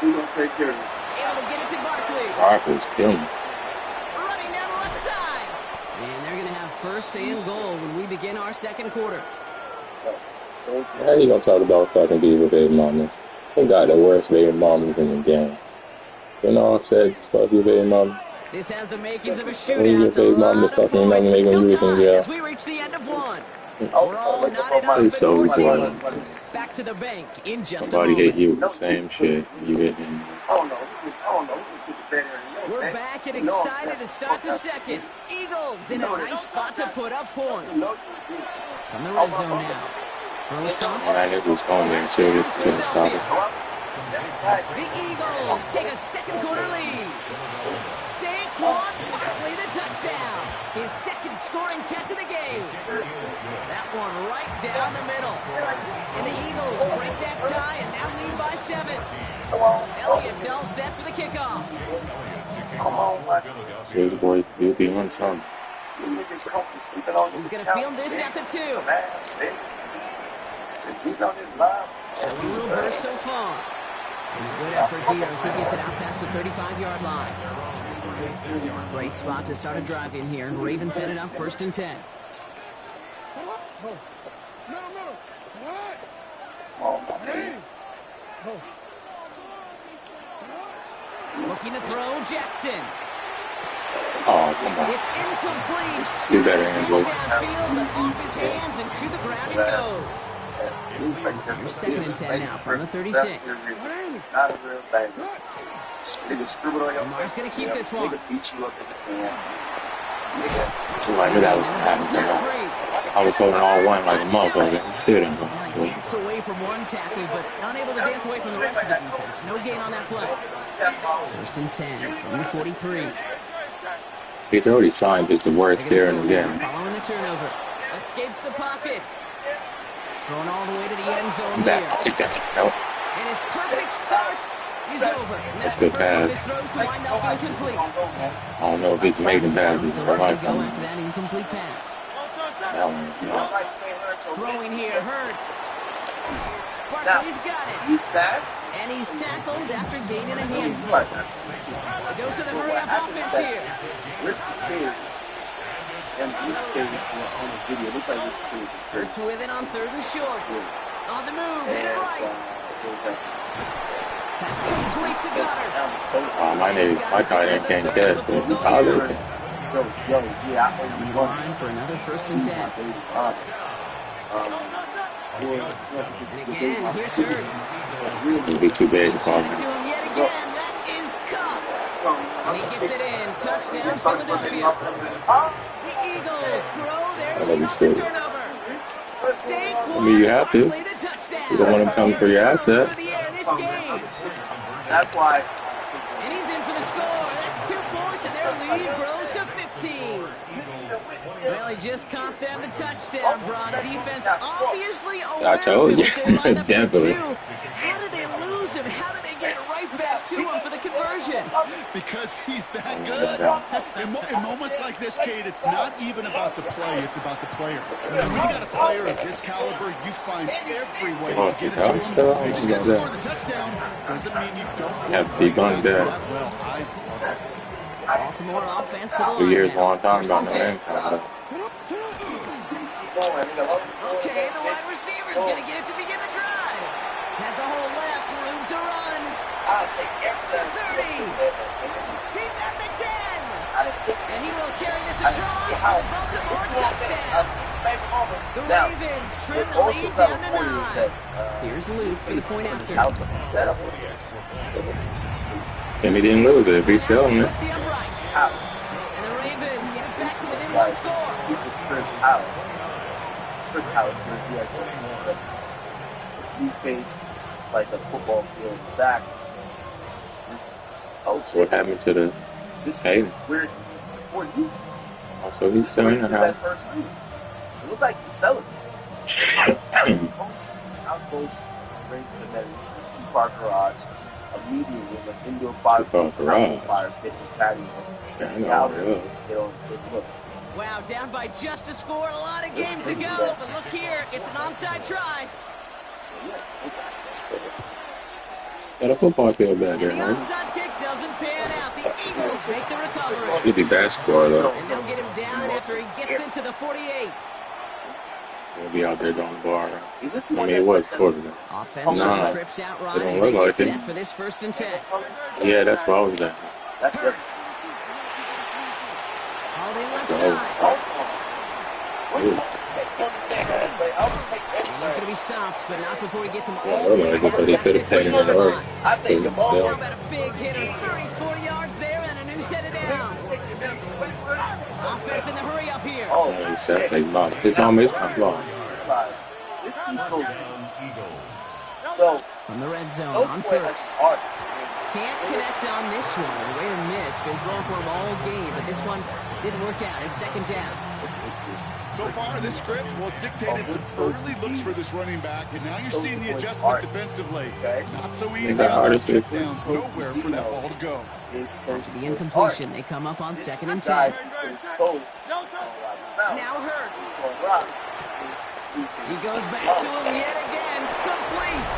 We're going to take care of it. Able to get it to Barkley. Barkley's killing me. Running down the left side. And they're going to have 1st and goal when we begin our 2nd quarter. How you gonna talk about fucking baby baby mama? They got the worst baby mamas in the game. You know what I'm saying? Fuck your baby mama. This has the makings of a When you shootout. A baby mama lot of fucking points, make but still them do tied yeah. as we reach the end of 1. We're all knotted up It's so in retarded. 14. Back to the bank in just Somebody a hit moment. you with the same shit. You hit him. We're back and excited to start the 2nd. Eagles in a nice spot to put up points. From the red zone now. Rose Cox. Man, it was going there too. Couldn't stop it. The Eagles take a 2nd quarter lead. Saquon Barkley the touchdown. His 2nd scoring catch of the game. That one right down the middle. And the Eagles break that tie and now lead by 7. Elliott's all set for the kickoff. Here's boy, you'll be on something. He's going to field this at the 2. A little burst so far. And a good effort here as he gets it out past the 35-yard line. Great spot to start a drive in here. And Ravens set it up 1st and 10. Looking to throw, Jackson. Oh, come on. It's incomplete. Do better, Andrew. Downfield, but off his hands and to the ground it goes. Here's 2nd and 10 now from the 36. Lamar's going to keep this one. Like that was passing. I I was holding all one like a motherfucker. He still didn't go. Well, he danced away from one tackle, but unable to dance away from the rest of the defense. No gain on that play. 1st and 10 from the 43. He's already signed as the worst there in the game. Following the turnover. Escapes the pocket. Going all the way to the end zone here. Back. Nope. And his perfect start is over. And That's the good first one of his pass. throws to wind up incomplete. I don't know if he's making passes. Still But trying like to go after that incomplete pass. that one's not. Throwing here hurts. Barkley's got it. He's back. And he's tackled after gaining a handful. A dose of the hurry-up offense here. Rich Spears and Rich Spears on the video. Look like Rich Spears. Hurts with it on 3rd and short. On the move, hit it right. Pass complete to Goddard. My guy can't get it. Line for another 1st and 10. And again, here's Hurts. He'd be too big. He's passed to him yet again. That is caught. And he gets it in. Touchdown, Philadelphia. The Eagles grow their lead off the turnover. I mean, you have to. You don't want him coming for your asset. That's why. And he's in for the score. That's 2 points, and their lead grows to 15. Well, he just caught them the touchdown, Braun. Defense obviously aware I told you. Definitely. How did they lose him? How did they get it right back to him for the conversion? Because he's that good. In moments like this, Kate, it's not even about the play, it's about the player. And when you got a player of this caliber, you find every way to get it to him. They just got to score the touchdown. Doesn't mean you don't have to be going there. Baltimore offense to the line. 2 years, a long time about that. Okay, the wide receiver's going to get it to begin the drive. Has a hole left, room to run. The 30. He's at the 10. And he will carry this across for the Baltimore touchdown. The Ravens trim the lead down to 9. Here's Luke for the point after. And he didn't lose it if he's selling it. And the Ravens get it back to within 1 score. Super Crib House. Crib House would be like a new face. It's like a football field back. This, So what happened to the Hayden? Where for music. So he's selling the house. It looked like he's selling it. House goes brings to the Meadows, a 2-car garage, a medium room, an indoor fire pit and patio. Wow, down by just a score, a lot of game to go. But look here, it's an onside try. Got a football field back there, and the right? onside kick doesn't pan out. The Eagles make the recovery. He'd be basketball though. And they'll get him down after he gets into the 48. He'll be out there going the bar. I mean, it was quarterback. Offensive trips out right It as don't they look get like set for this 1st and 10. Yeah, that's what I was at. That's it. Holding left side. And he's going to be stopped, but not before he gets him all the way because he could have taken it early. I think the ball. How about a big hitter, 30, 40 yards there, and a new set of downs. Offense in the hurry up here. Oh, he said they lost. His mom is my flaw. This Eagles. So from the red zone on 1st. Can't connect on this one. A rare miss. Been thrown for him all game, but this one didn't work out. It's 2nd down. So far, this script, well, it's dictated some early looks for this running back, and now you're seeing the adjustment defensively. Not so easy on those checkdowns. Nowhere for that ball to go. After the incompletion, they come up on 2nd and 10. Now Hurts. He goes back to him yet again. Complete.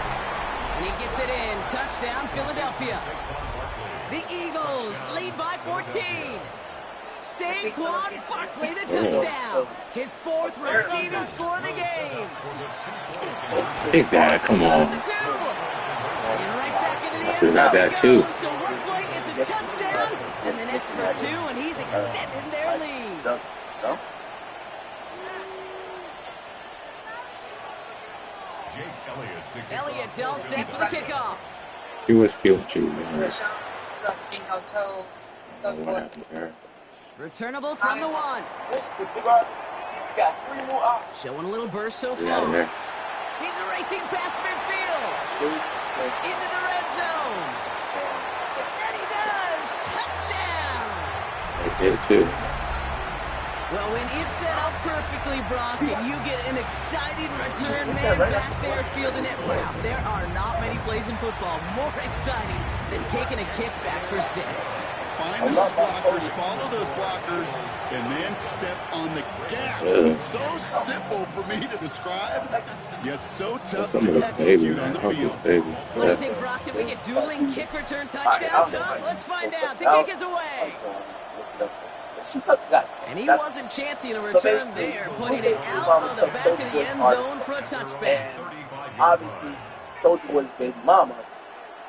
And he gets it in. Touchdown, Philadelphia. The Eagles lead by 14. Saquon Barkley the touchdown. His 4th receiving score of the game. Big Dad, come on. And right back into the end Should have got that too. So one play, it's a touchdown. And the next for 2, and he's extending their lead. Elliott all set for the kickoff. He was killed, too, man. Returnable from the 1. Got 3 more options. Showing a little burst so Get out of far. there. He's racing past midfield. Into the red zone. And he does. Touchdown. They did too. Well, when it's set up perfectly, Brock, and you get an exciting return man back there fielding it, wow, there are not many plays in football more exciting than taking a kick back for 6. Find those blockers, follow those blockers, and then step on the gas. So simple for me to describe, yet so tough to execute on the field. What do you think, Brock? Can we get dueling kick return touchdowns, huh? Let's find out. The kick is away. And he wasn't chancing a return there, putting it out on the back of the end zone for a touchback. Obviously, Soldier Boy's baby mama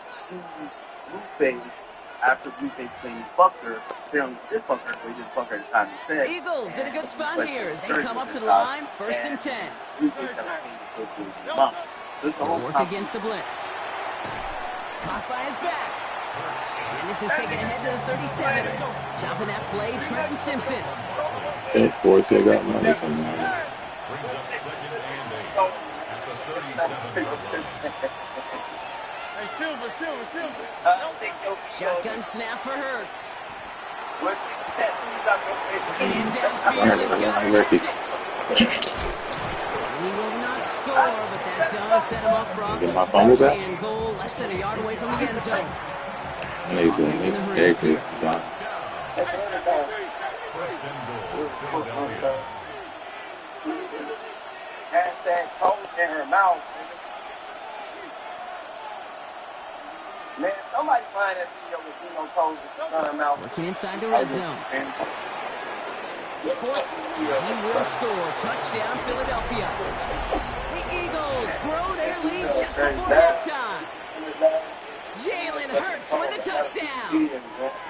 sues Blueface after Blueface claimed he fucked her. Apparently he did fuck her, but he didn't fuck her at the time he said. Eagles in a good spot here as they come up to the line, 1st and 10. Blueface had paid Soldier Boy's baby mama. So it's a whole work against the blitz. Caught by his back. And this is taken ahead to the 37. Chopping that play, Trenton Simpson. Okay, sports, they got money somewhere. Shotgun snap for Hurts. Running, He will not score, but that does set him up, Brock. Get my fumble back? And goal, less than a yard away from the end zone. Amazing. Take it. Had that cold in her mouth. Man, somebody find that video with Dino toes in her mouth. Working inside the red zone. Fourth, he will score. Touchdown, Philadelphia. The Eagles grow their lead just before halftime. Jalen Hurts with a touchdown.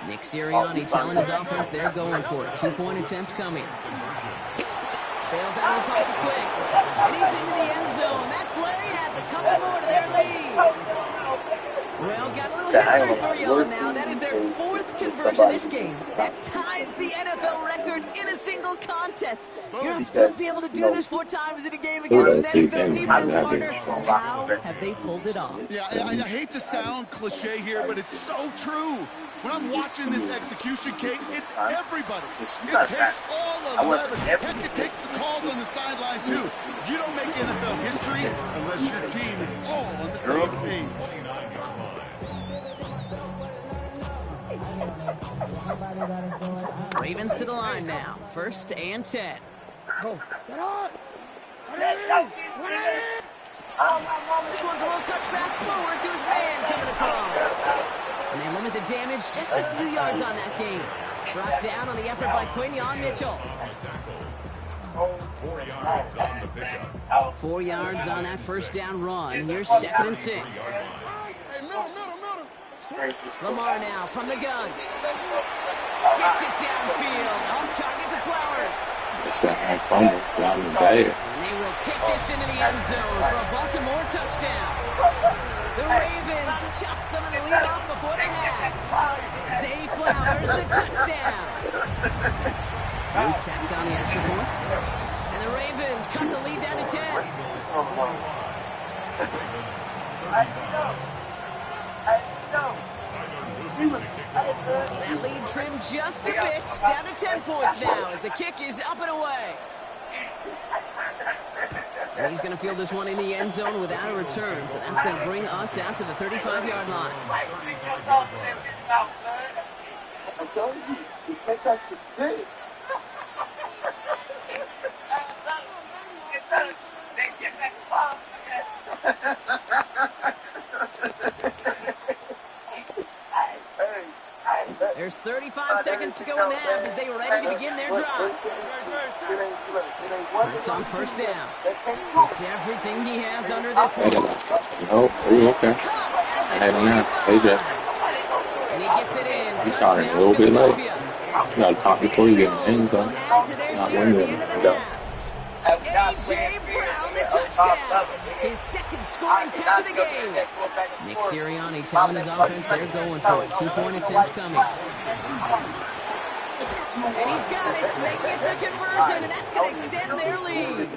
Nick Sirianni telling his offense they're going for it. 2-point attempt coming. Bails out of the pocket quick. And he's into the end zone. That play adds a couple more to their lead. Well, got a little history for you all now. That is their 4th conversion this game. That ties the NFL record in a single contest. You're not supposed to be able to do this 4 times in a game against an NFL defense partner. How have they pulled it off? Yeah, I hate to sound cliche here, but it's so true. When I'm watching this execution, Kate, it's everybody. It takes all 11. Heck, it takes the calls on the sideline, too. You don't make NFL history unless your team is all on the same page. Ravens to the line now. 1st and 10. This one's a little touch pass forward to his man coming across. And they limit the damage just a few yards on that game. Brought down on the effort by Quinion Mitchell. 4 yards on that 1st down run. Here's 2nd and 6. Lamar now from the gun. Gets it downfield. On target to Flowers. It's that high fumble down the bay. And they will take this into the end zone for a Baltimore touchdown. The Ravens chop some of the lead off before the half. Zay Flowers, the touchdown. Luke tacks on the extra point. And the Ravens cut the lead down to 10. That lead trimmed just a bit, down to 10 points now as the kick is up and away. And he's going to field this one in the end zone without a return, so that's going to bring us out to the 35-yard line. I'm telling you, you can't touch the stick. There's 35 seconds to go in the half as they were ready to begin their drive. It's on 1st down. It's everything he has under this one. Oh, okay. I don't know. Hey, Jeff. And he gets it in. I'm talking a little bit late. You gotta talk before you get in the end zone. Not winning it. A.J. Brown, the touchdown. His 2nd scoring catch of the game. Nick Sirianni telling his offense they're going for it. 2-point attempt coming. And he's got it. They get the conversion, and that's going to extend their lead.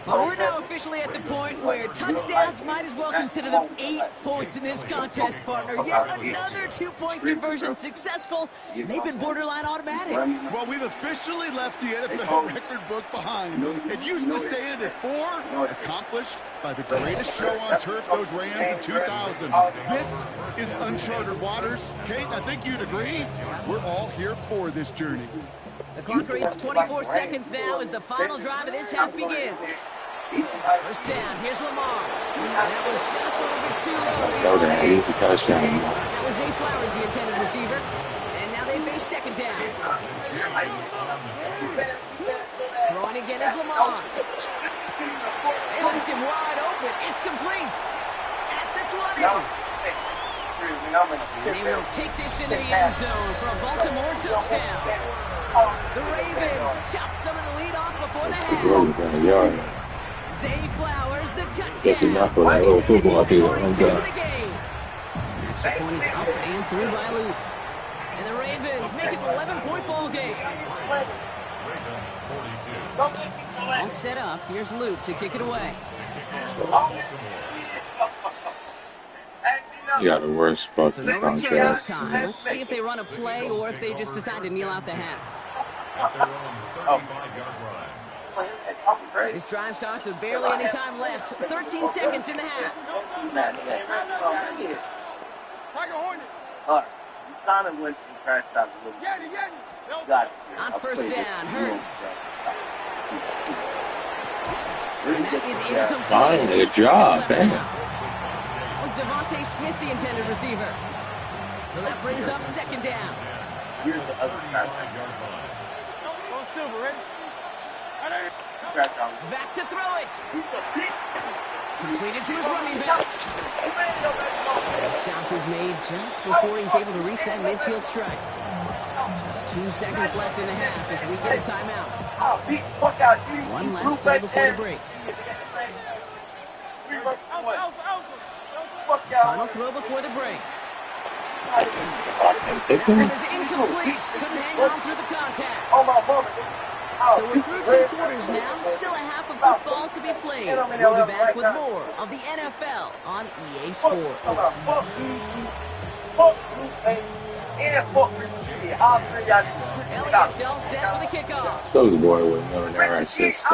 But we're now officially at the point where touchdowns might as well consider them 8 points in this contest, partner. Yet another 2-point conversion successful. They've been borderline automatic. Well, we've officially left the NFL record book behind. It used to stand at 4, accomplished by the greatest show on turf, those Rams in 2000. This is uncharted waters. Kate, I think you'd agree. We're all here for this journey. The clock reads 24 seconds now as the final drive of this half begins. First down, here's Lamar. That was just a little bit too low. That was an easy touchdown. That was Zay Flowers, the intended receiver. And now they face second down. Throwing again is Lamar. They left him wide open. It's complete. At the 20. And they will take this into the end zone for a Baltimore touchdown. The Ravens chop some of the lead off before the half. Zay Flowers, the touchdown. That's enough for that little football field. Extra point is up and through by Luke. And the Ravens make it an 11-point ball game. All set up. Here's Luke to kick it away. You got the worst fucking So no return this contract. time. Let's see if they run a play or if they just decide to kneel out the half. This drive starts with barely any time left. 13 seconds in the half. All right. You kind of went and crashed out a little bit. Got it. On first down, Hurts. And that is incomplete. Fine, good job, man. That was Devontae Smith, the intended receiver. So that brings up second down. Here's the other crash out. Back to throw it. Completed to his running back. The stop is made just before he's able to reach that midfield strike. Just 2 seconds left in the half as we get a timeout. One last play before the break. Final throw before the break. That is incomplete. Couldn't hang on through the contact. So we're through 2 quarters now. Still a half of football to be played. We'll be back with more of the NFL on EA Sports. Elliott's all set for the kickoff. So's boy with millionaire assist.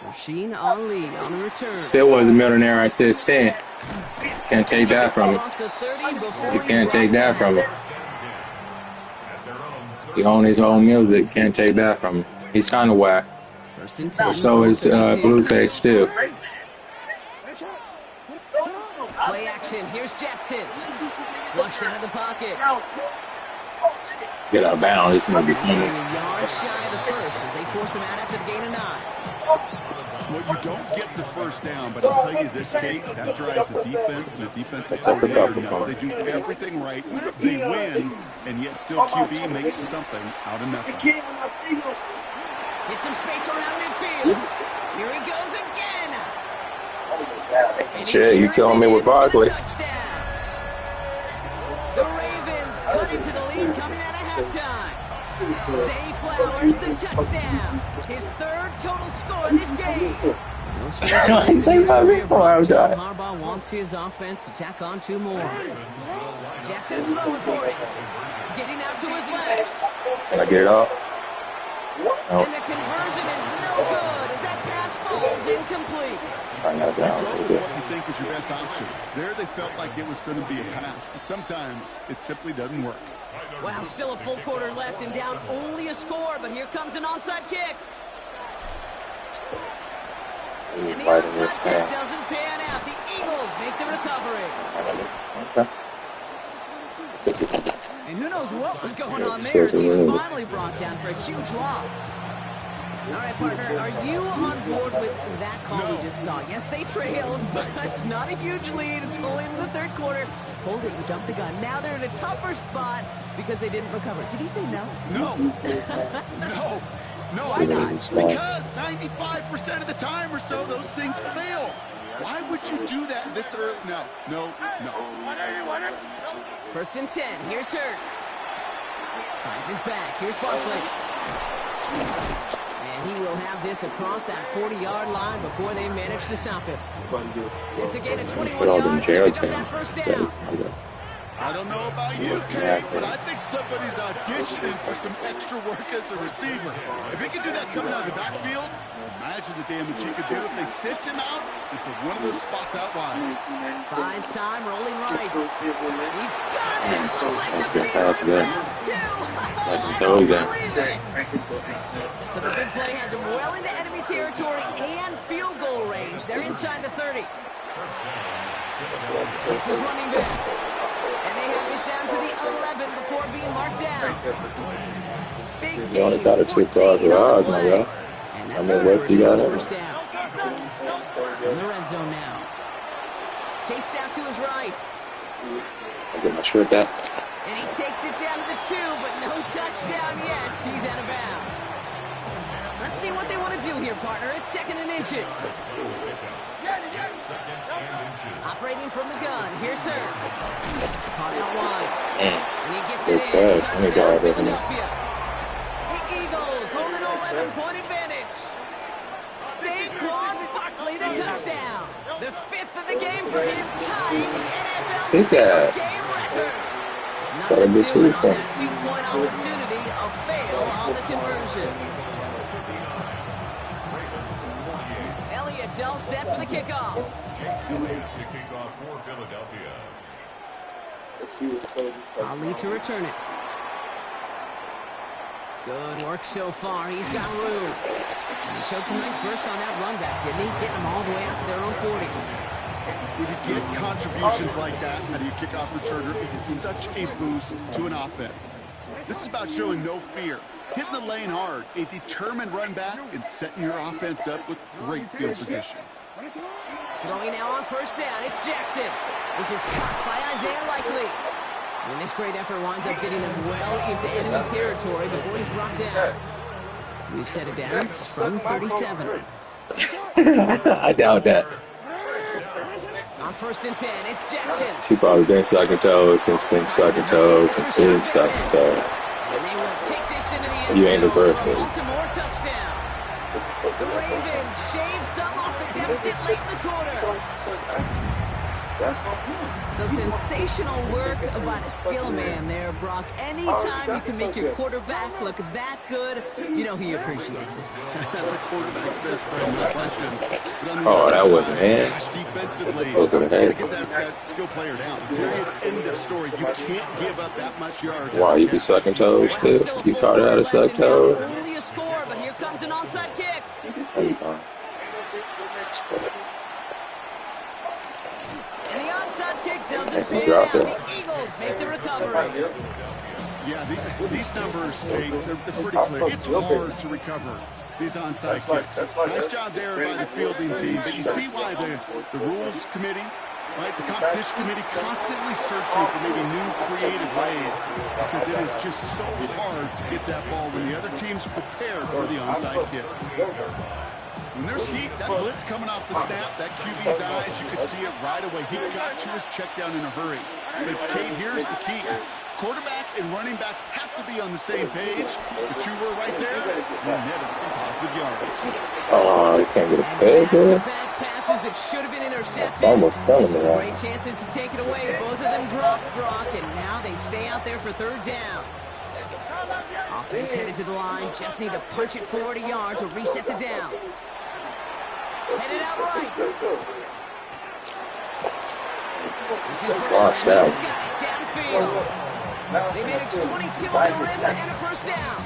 Rasheen on lead on the return. Still was a millionaire assist 10. Can't take that from him. You can't take that from him. He owns his own music. Can't take that from him. He's kind of whack. But so is Blueface still. Play action. Here's Jackson. Flushed out of the pocket. Get out of bounds. This is going to be funny. A yard shy of the first as they force him out after the gain of 9. Well, you don't get the first down, but I'll tell you this, Kate, that drives the defense and the defensive coordinator knows they do everything right. They win, and yet still QB makes something out of nothing. Get some space around midfield. Here he goes again. Shit, you telling me with Barkley. The Ravens cut into the lead coming out of halftime. Zay Flowers, the touchdown. His 3rd total score this game. Harbaugh wants his offense to tack on 2 more. Jackson throwing for it. Getting out to his left. Can I get it off? And the conversion is no good as that pass falls incomplete. What you think is your best option? There they felt like it was going to be a pass, but sometimes it simply doesn't work. Wow, still a full quarter left and down only a score, but here comes an onside kick. And the onside kick doesn't pan out. The Eagles make the recovery. And who knows what was going on there as he's finally brought down for a huge loss. All right, partner, are you on board with that call we just saw? Yes, they trailed, but it's not a huge lead. It's only in the 3rd quarter. Hold it, you jumped the gun. Now they're in a tougher spot because they didn't recover. Did he say no? No. No, Why not? Because 95% of the time or so, those things fail. Why would you do that this early? No. First and 10. Here's Hurts. Finds his back. Here's Barkley. And he will have this across that 40-yard line before they manage to stop him. It's a gain of 21 yards to pick up that first down. I don't know about you, Kate, but I think somebody's auditioning for some extra work as a receiver. If he can do that coming out of the backfield, imagine the damage he could do if they sent him out into one of those spots out wide. Buys time, rolling right. He's got it. It's like That's the good Peter pass there. Browns, too. I can tell you that. So the big play has him well into enemy territory and field goal range. They're inside the 30. It's his running back. And they have this down to the 11 before being marked down. Big You only gain, got a 2-car 14 on garage, the my play. guy. And I that's mean, good what for you got his it? first down. In the red zone now. Chased out to his right. I'll get my shirt back. And he takes it down to the 2, but no touchdown yet. He's out of bounds. Let's see what they want to do here, partner. It's 2nd and inches. Operating from the gun. Here's Hurts. Caught out wide. And he gets it in. Touchdown, Philadelphia. The Eagles hold an 11-point advantage. Saquon Barkley, the touchdown. The 5th of the game for him, tying the NFL single game record. Nothing doing on that 2-point opportunity. A fail on the conversion. Elliott's all set for the kickoff. Ali to return it. Good work so far. He's got room. And he showed some nice bursts on that run back, didn't he? Getting them all the way out to their own 40. When you get contributions like that out of your kickoff returner, it is such a boost to an offense. This is about showing no fear, hitting the lane hard, a determined run back, and setting your offense up with great field position. Throwing now on first down. It's Jackson. This is caught by Isaiah Likely. And this great effort winds up getting them well into enemy territory before he's brought down. We've set it down from 37. I doubt that. On first and 10, it's Jackson. She probably been sucking toes since been sucking toes since been sucking toes. And they will take this into the end You ain't the first zone. one. Baltimore touchdown. The Ravens shave some off the deficit late in the quarter. So sensational work by the skill man there, Brock. Anytime you can make your quarterback look that good, you know he appreciates it. That's a quarterback's best friend, no question. Oh, that wasn't him. Defensively, Look at to that. get that skill player down. Period. End of story. You can't give up that much yards. Why, you be sucking toes still? You taught her how to suck toes? Only a score, but here comes an onside kick. And the onside kick doesn't pan out. The Eagles make the recovery. Yeah, these numbers, Kate, they're pretty clear. It's hard to recover these onside kicks. Nice job there by the fielding team, but you see why the rules committee, right, the competition committee constantly searching for maybe new creative ways, because it is just so hard to get that ball when the other team's prepared for the onside kick. When there's heat, that blitz coming off the snap, that QB's eyes, you could see it right away. He got to his check down in a hurry. But Kate, here's the key. Quarterback and running back have to be on the same page. The two were right there. We're netting some positive yards. Oh, I can't get a peg there. Back passes that should have been intercepted. Almost coming around. Great chances to take it away. Both of them dropped, Brock, and now they stay out there for third down. Offense headed to the line. Just need to punch it 40 yards or reset the downs. Headed out right. This is Lost out. downfield. They managed 22 on the rim and a first down.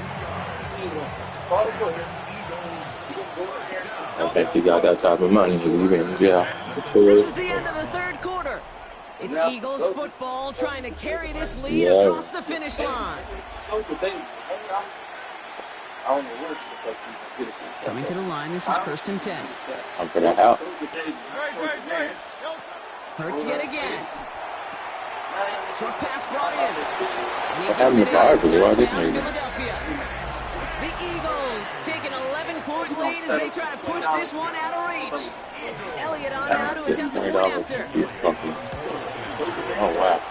I think you got that type of money. You been in jail. This is the end of the third quarter. It's Eagles football trying to carry this lead across the finish line. Coming to the line, this is first and 10. I'm for that out. Hurts yet again. Short pass brought in. And he What happened gets to it in. Barkley? Why didn't Touchdown, he? Philadelphia. The Eagles take an 9-point lead as they try to push this one out of reach. Elliott on now to attempt the point after. Oh, wow.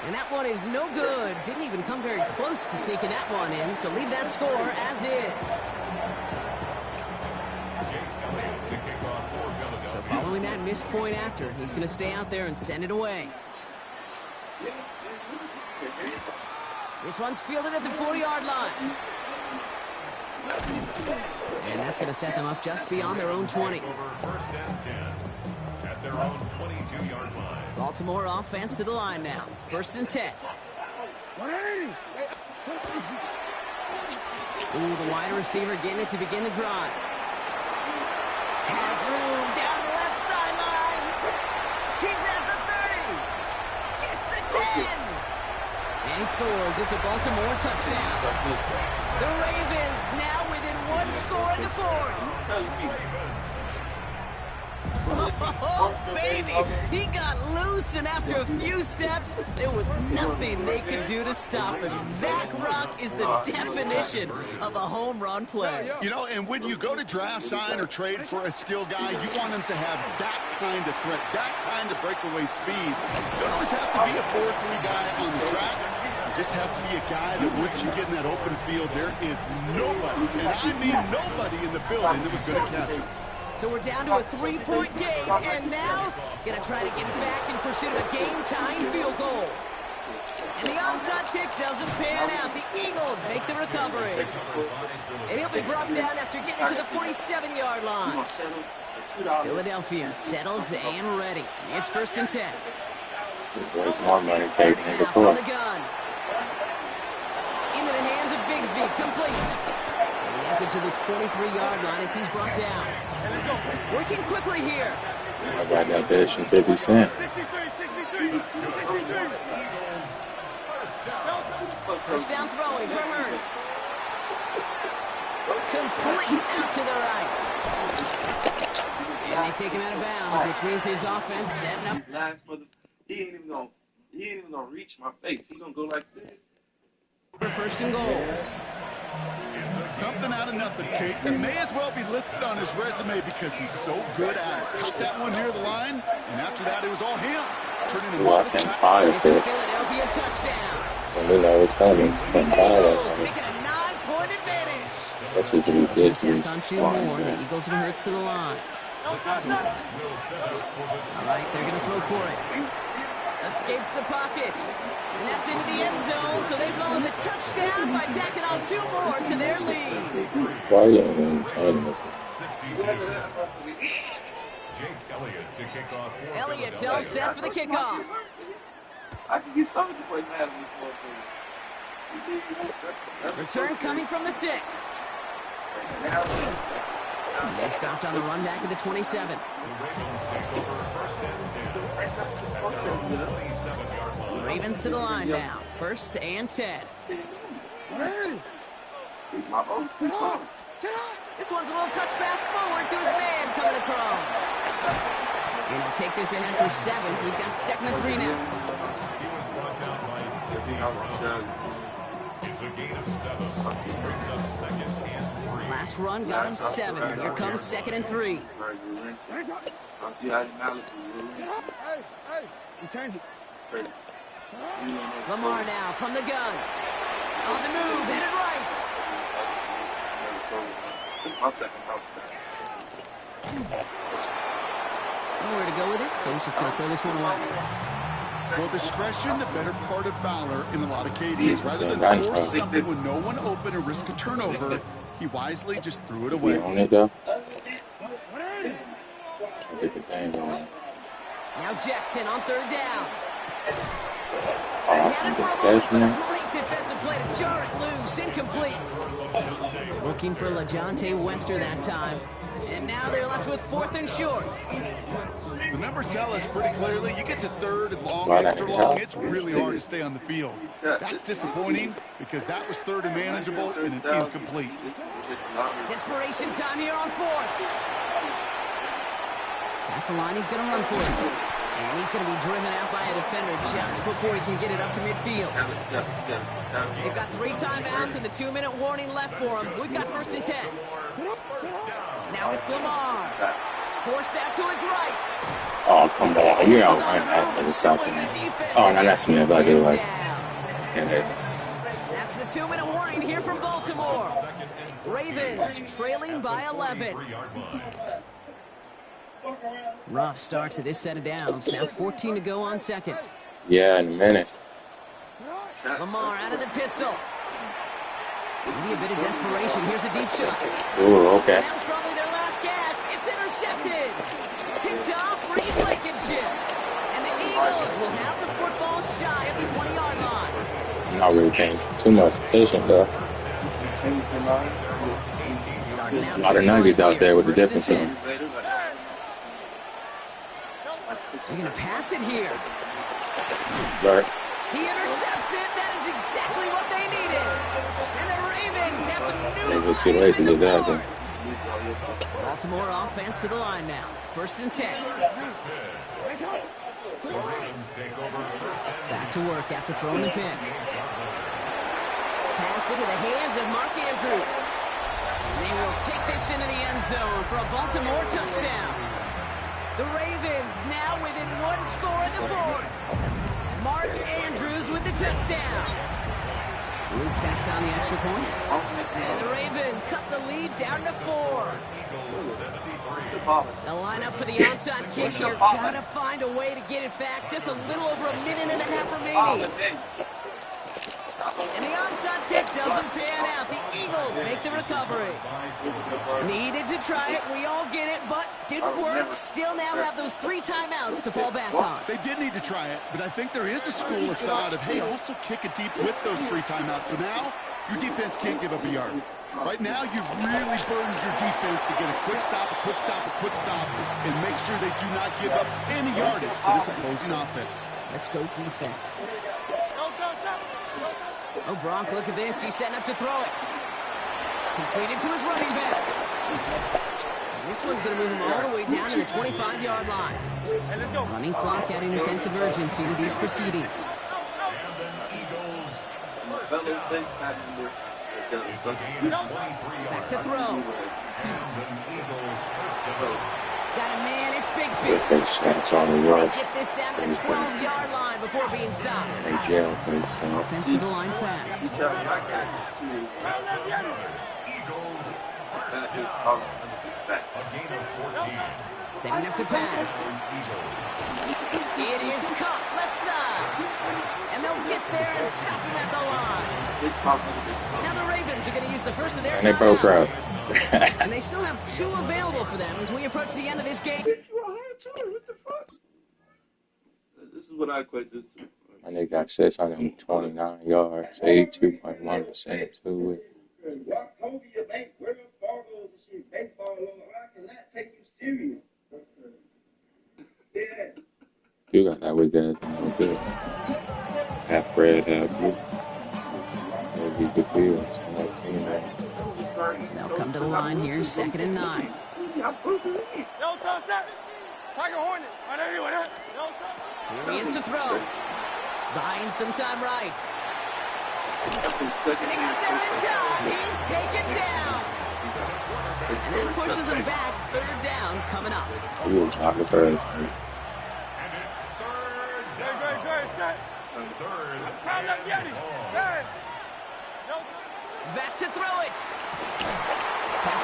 And that one is no good. Didn't even come very close to sneaking that one in, so leave that score as is. So following that missed point after, he's going to stay out there and send it away. This one's fielded at the 40-yard line. And that's going to set them up just beyond their own 20. First and 10 at their own 22-yard line. Baltimore offense to the line now. First and 10. Ooh, the wide receiver getting it to begin the drive. Has room down the left sideline. He's at the 30. Gets the 10. And he scores. It's a Baltimore touchdown. The Ravens now within one score in the fourth. Oh, baby! He got loose, and after a few steps, there was nothing they could do to stop him. That, Brock, is the definition of a home run play. You know, and when you go to draft, sign, or trade for a skill guy, you want him to have that kind of threat, that kind of breakaway speed. You don't always have to be a 4-3 guy on the track. You just have to be a guy that once you get in that open field, there is nobody, and I mean nobody in the building that was going to catch him. So we're down to a 3-point game, and now gonna try to get it back in pursuit of a game-tying field goal. And the onside kick doesn't pan out. The Eagles make the recovery. And he'll be brought down after getting to the 47-yard line. Philadelphia settled and ready. It's first and 10. There's more money taken in the from the gun. Into the hands of Bigsby, complete. And he has it to the 23-yard line as he's brought down. Working quickly here. I got that bitch in 50 cents. First down throwing for Hurts. Complete out to the right. And they take him out of bounds, which means his offense setting up. He ain't even gonna reach my face. He's gonna go like this. For first and goal. Something out of nothing, Kate. That may as well be listed on his resume because he's so good at it. Caught that one near the line, and after that, it was all him. Turning him I can't fire It's a Philadelphia touchdown. I knew that was coming. Can't fire Eagles making a 9-point advantage. That's just ridiculous. On two more. The Eagles and Hurts to the line. All right, they're going to throw for it. Escapes the pocket. And that's into the end zone, so they follow the touchdown by tacking on 2 more to their lead. Why are you even telling us? Elliott all set for the kickoff. I can get something to play Madden before. Return coming from the 6. They stopped on the run back at the 27. Ravens to the line now. First and 10. This one's a little touch pass forward to his man coming across. And he'll take this ahead for 7. We've got 2nd and 3 now. It's a gain of 7. Brings up 2nd and 3. Last run got him 7. Here comes 2nd and 3. Lamar now from the gun. On the move, headed right. Nowhere to go with it, so he's just going to throw this one away. Well, discretion, the better part of valor in a lot of cases. Rather than force something with no one open or risk a turnover, he wisely just threw it away. On it, though. Now Jackson on 3rd down. Great defensive play to jar it loose, incomplete. Looking for LaJohntay Wester that time. And now they're left with 4th and short. The numbers tell us pretty clearly, you get to 3rd and long, extra long, it's really hard to stay on the field. That's disappointing because that was 3rd and manageable and an incomplete. Desperation time here on 4th. That's the line he's going to run for it. And he's going to be driven out by a defender just before he can get it up to midfield. They've got 3 timeouts and the 2-minute warning left for him. We've got 1st and 10. Now it's Lamar. Forced out to his right. Oh, come on. You're out right now for the second. Oh, no, that's Smith. I do like it. That's the 2-minute warning here from Baltimore. Ravens trailing by 11. Rough start to this set of downs. Now 14 to go on second. Yeah, in a minute. Lamar out of the pistol. Maybe a bit of desperation. Here's a deep shot. Ooh, okay. And that was probably their last gasp. It's intercepted. Picked off Reed Blankenship. And the Eagles will have the football shy of the 20-yard line. I'm not really paying too much attention, though. A lot of nuggies out there with the difference in them. They're going to pass it here. Right. He intercepts it. That is exactly what they needed. And the Ravens have some new It was too late to do that, though. Baltimore offense to the line now. 1st and 10. Back to work after throwing the pick. Pass into the hands of Mark Andrews. And they will take this into the end zone for a Baltimore touchdown. The Ravens now within 1 score in the 4th. Mark Andrews with the touchdown. Luke tacks on the extra point. And the Ravens cut the lead down to 4. They'll line up for the onside kick here. Gotta find a way to get it back. Just a little over a minute and a half remaining. And the onside kick doesn't pan out. The Eagles make the recovery. Needed to try it. We all get it, but didn't work. Still now have those 3 timeouts to fall back on. They did need to try it, but I think there is a school of thought of, hey, also kick it deep with those 3 timeouts. So now your defense can't give up a yard. Right now, you've really burdened your defense to get a quick stop, a quick stop, a quick stop, and make sure they do not give up any yardage to this opposing offense. Let's go defense. Oh, Gronk, look at this. He's setting up to throw it. Completed to his running back. And this one's going to move him all the way down to the 25-yard line. Running clock adding a sense of urgency to these proceedings. Back to throw. Got a man, it's Bigsby. Get this down to the 12-yard line before being stopped. Offense to the line fast. Setting up to pass. It is caught left side. And they'll get there and stop him at the line. Now the Ravens are going to use the first of their timeouts. And they still have 2 available for them as we approach the end of this game. What the fuck? This is what I equate this to. And they got 629 yards, 82.1% to it. You got that with guys a little bit. Half bread, half blue. Maybe good fields. They'll come to the line here, 2nd and 9. Here he is to throw. Buying some time right. And he got there in time. He's taken down. And that pushes him back. 3rd down coming up. He was talking first. Back to throw it.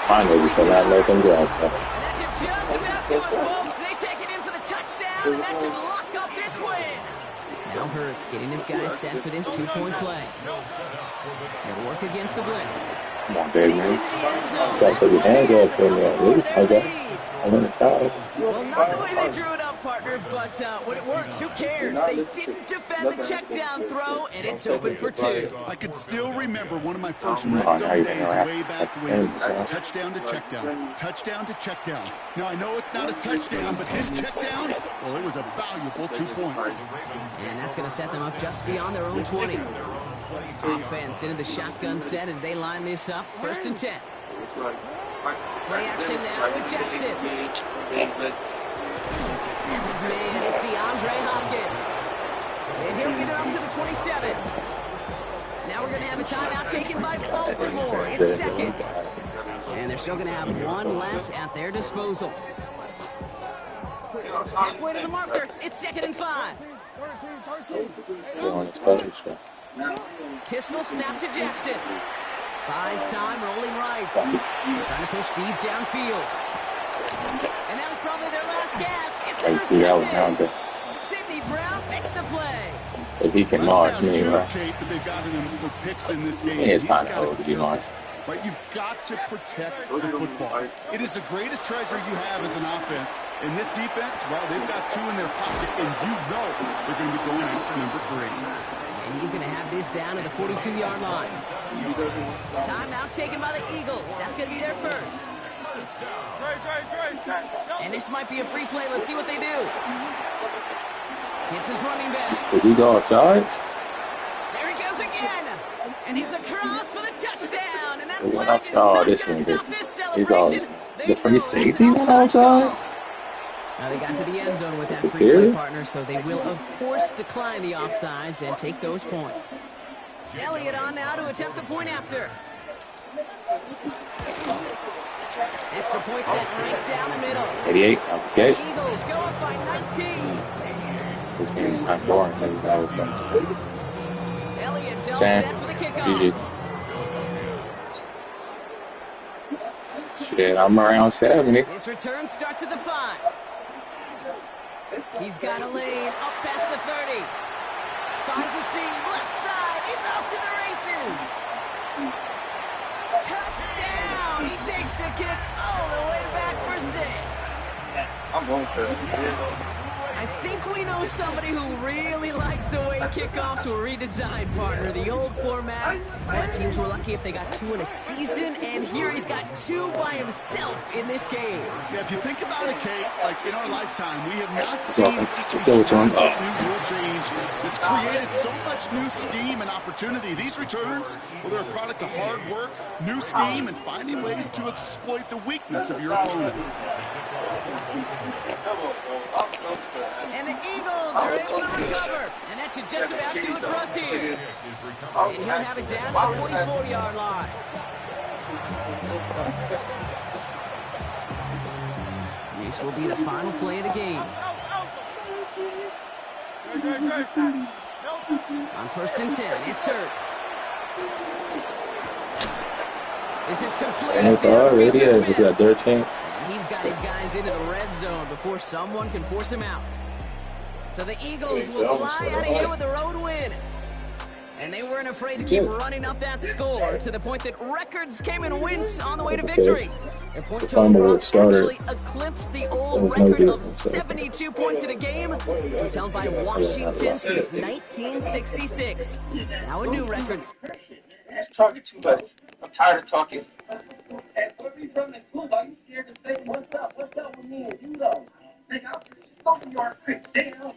Finally, we cannot let them go. And that should just about do it, folks. They take it in for the touchdown, and that should lock up this win. Now Hurts getting his guys set for this 2-point play. They'll work against the blitz. Come on, baby, man. Got to put your hands up for me. Okay. I'm going to try. Well, not the way they drew it up, partner, but when it works, who cares? They didn't defend the check down throw, and it's open for 2. I can still remember one of my first red zone days way back when. Touchdown to check down. Touchdown to check down. Now, I know it's not a touchdown, but this check down, well, it was a valuable 2 points. And that's going to set them up just beyond their own 20. Offense into the shotgun set as they line this up. 1st and 10. Play action now with Jackson. As his man, it's DeAndre Hopkins. And he'll get it up to the 27. Now we're going to have a timeout taken by Baltimore. It's 2nd. And they're still going to have one left at their disposal. Halfway to the marker. It's 2nd and 5. Pistol snap to Jackson. Buys time, rolling right. Trying to push deep downfield. And that was probably their last gasp. It's intercepted. Sidney Brown makes the play. If he can march, me, right? They've gotten him for picks in this game. It's kind of hard to be marched. Right, you've got to protect the football. It is the greatest treasure you have as an offense. In this defense, well, they've got 2 in their pocket, and you know they're going to be going after number 3. And he's going to have this down at the 42-yard line. Timeout taken by the Eagles. That's going to be their first. And this might be a free play. Let's see what they do. Hits his running back. Did he go outside? There he goes again. And he's across for the touchdown. And that flag is oh, not this going to nigga. stop this He's all celebration. the free safety went outside. Now they got to the end zone with that free play partner, so they will, of course, decline the offsides and take those points. Elliott on now to attempt the point after. Extra point set right down the middle. 88, okay. The Eagles go up by 19. This game's not boring. Elliott's all Sam, set for the kickoff. GG. Shit, I'm around 70. His return starts at the 5. He's got a lane up past the 30. Finds a seam, left side. He's off to the races. Touchdown! He takes the kick all the way back for 6. I'm going to. I think we know somebody who really likes the way kickoffs were redesigned, partner. The old format, teams were lucky if they got 2 in a season, and here he's got 2 by himself in this game. Yeah, if you think about it, Kate, like in our lifetime, we have not seen such a drastic new rule change that's created so much new scheme and opportunity. These returns, well, they're a product of hard work, new scheme, and finding ways to exploit the weakness of your opponent. And the Eagles are able to recover. And that should just about do it for us here. And he'll have it down to the 44-yard line. This will be the final play of the game. On 1st and 10, it's Hurts. This is complete. Already just got dirt chance. He's got his guys into the red zone before someone can force him out. So the Eagles will fly out of here with a road win. And they weren't afraid to keep running up that score to the point that records came and went on the way to victory. Their point total actually eclipsed the old record of 72 points in a game. It was held by Washington since 1966. Now a new record. That's talking too much. I'm tired of talking. Hey, where are you from the club? Are you scared to say what's up? What's up with me and you though? Nigga, I'm talking your quick. Damn.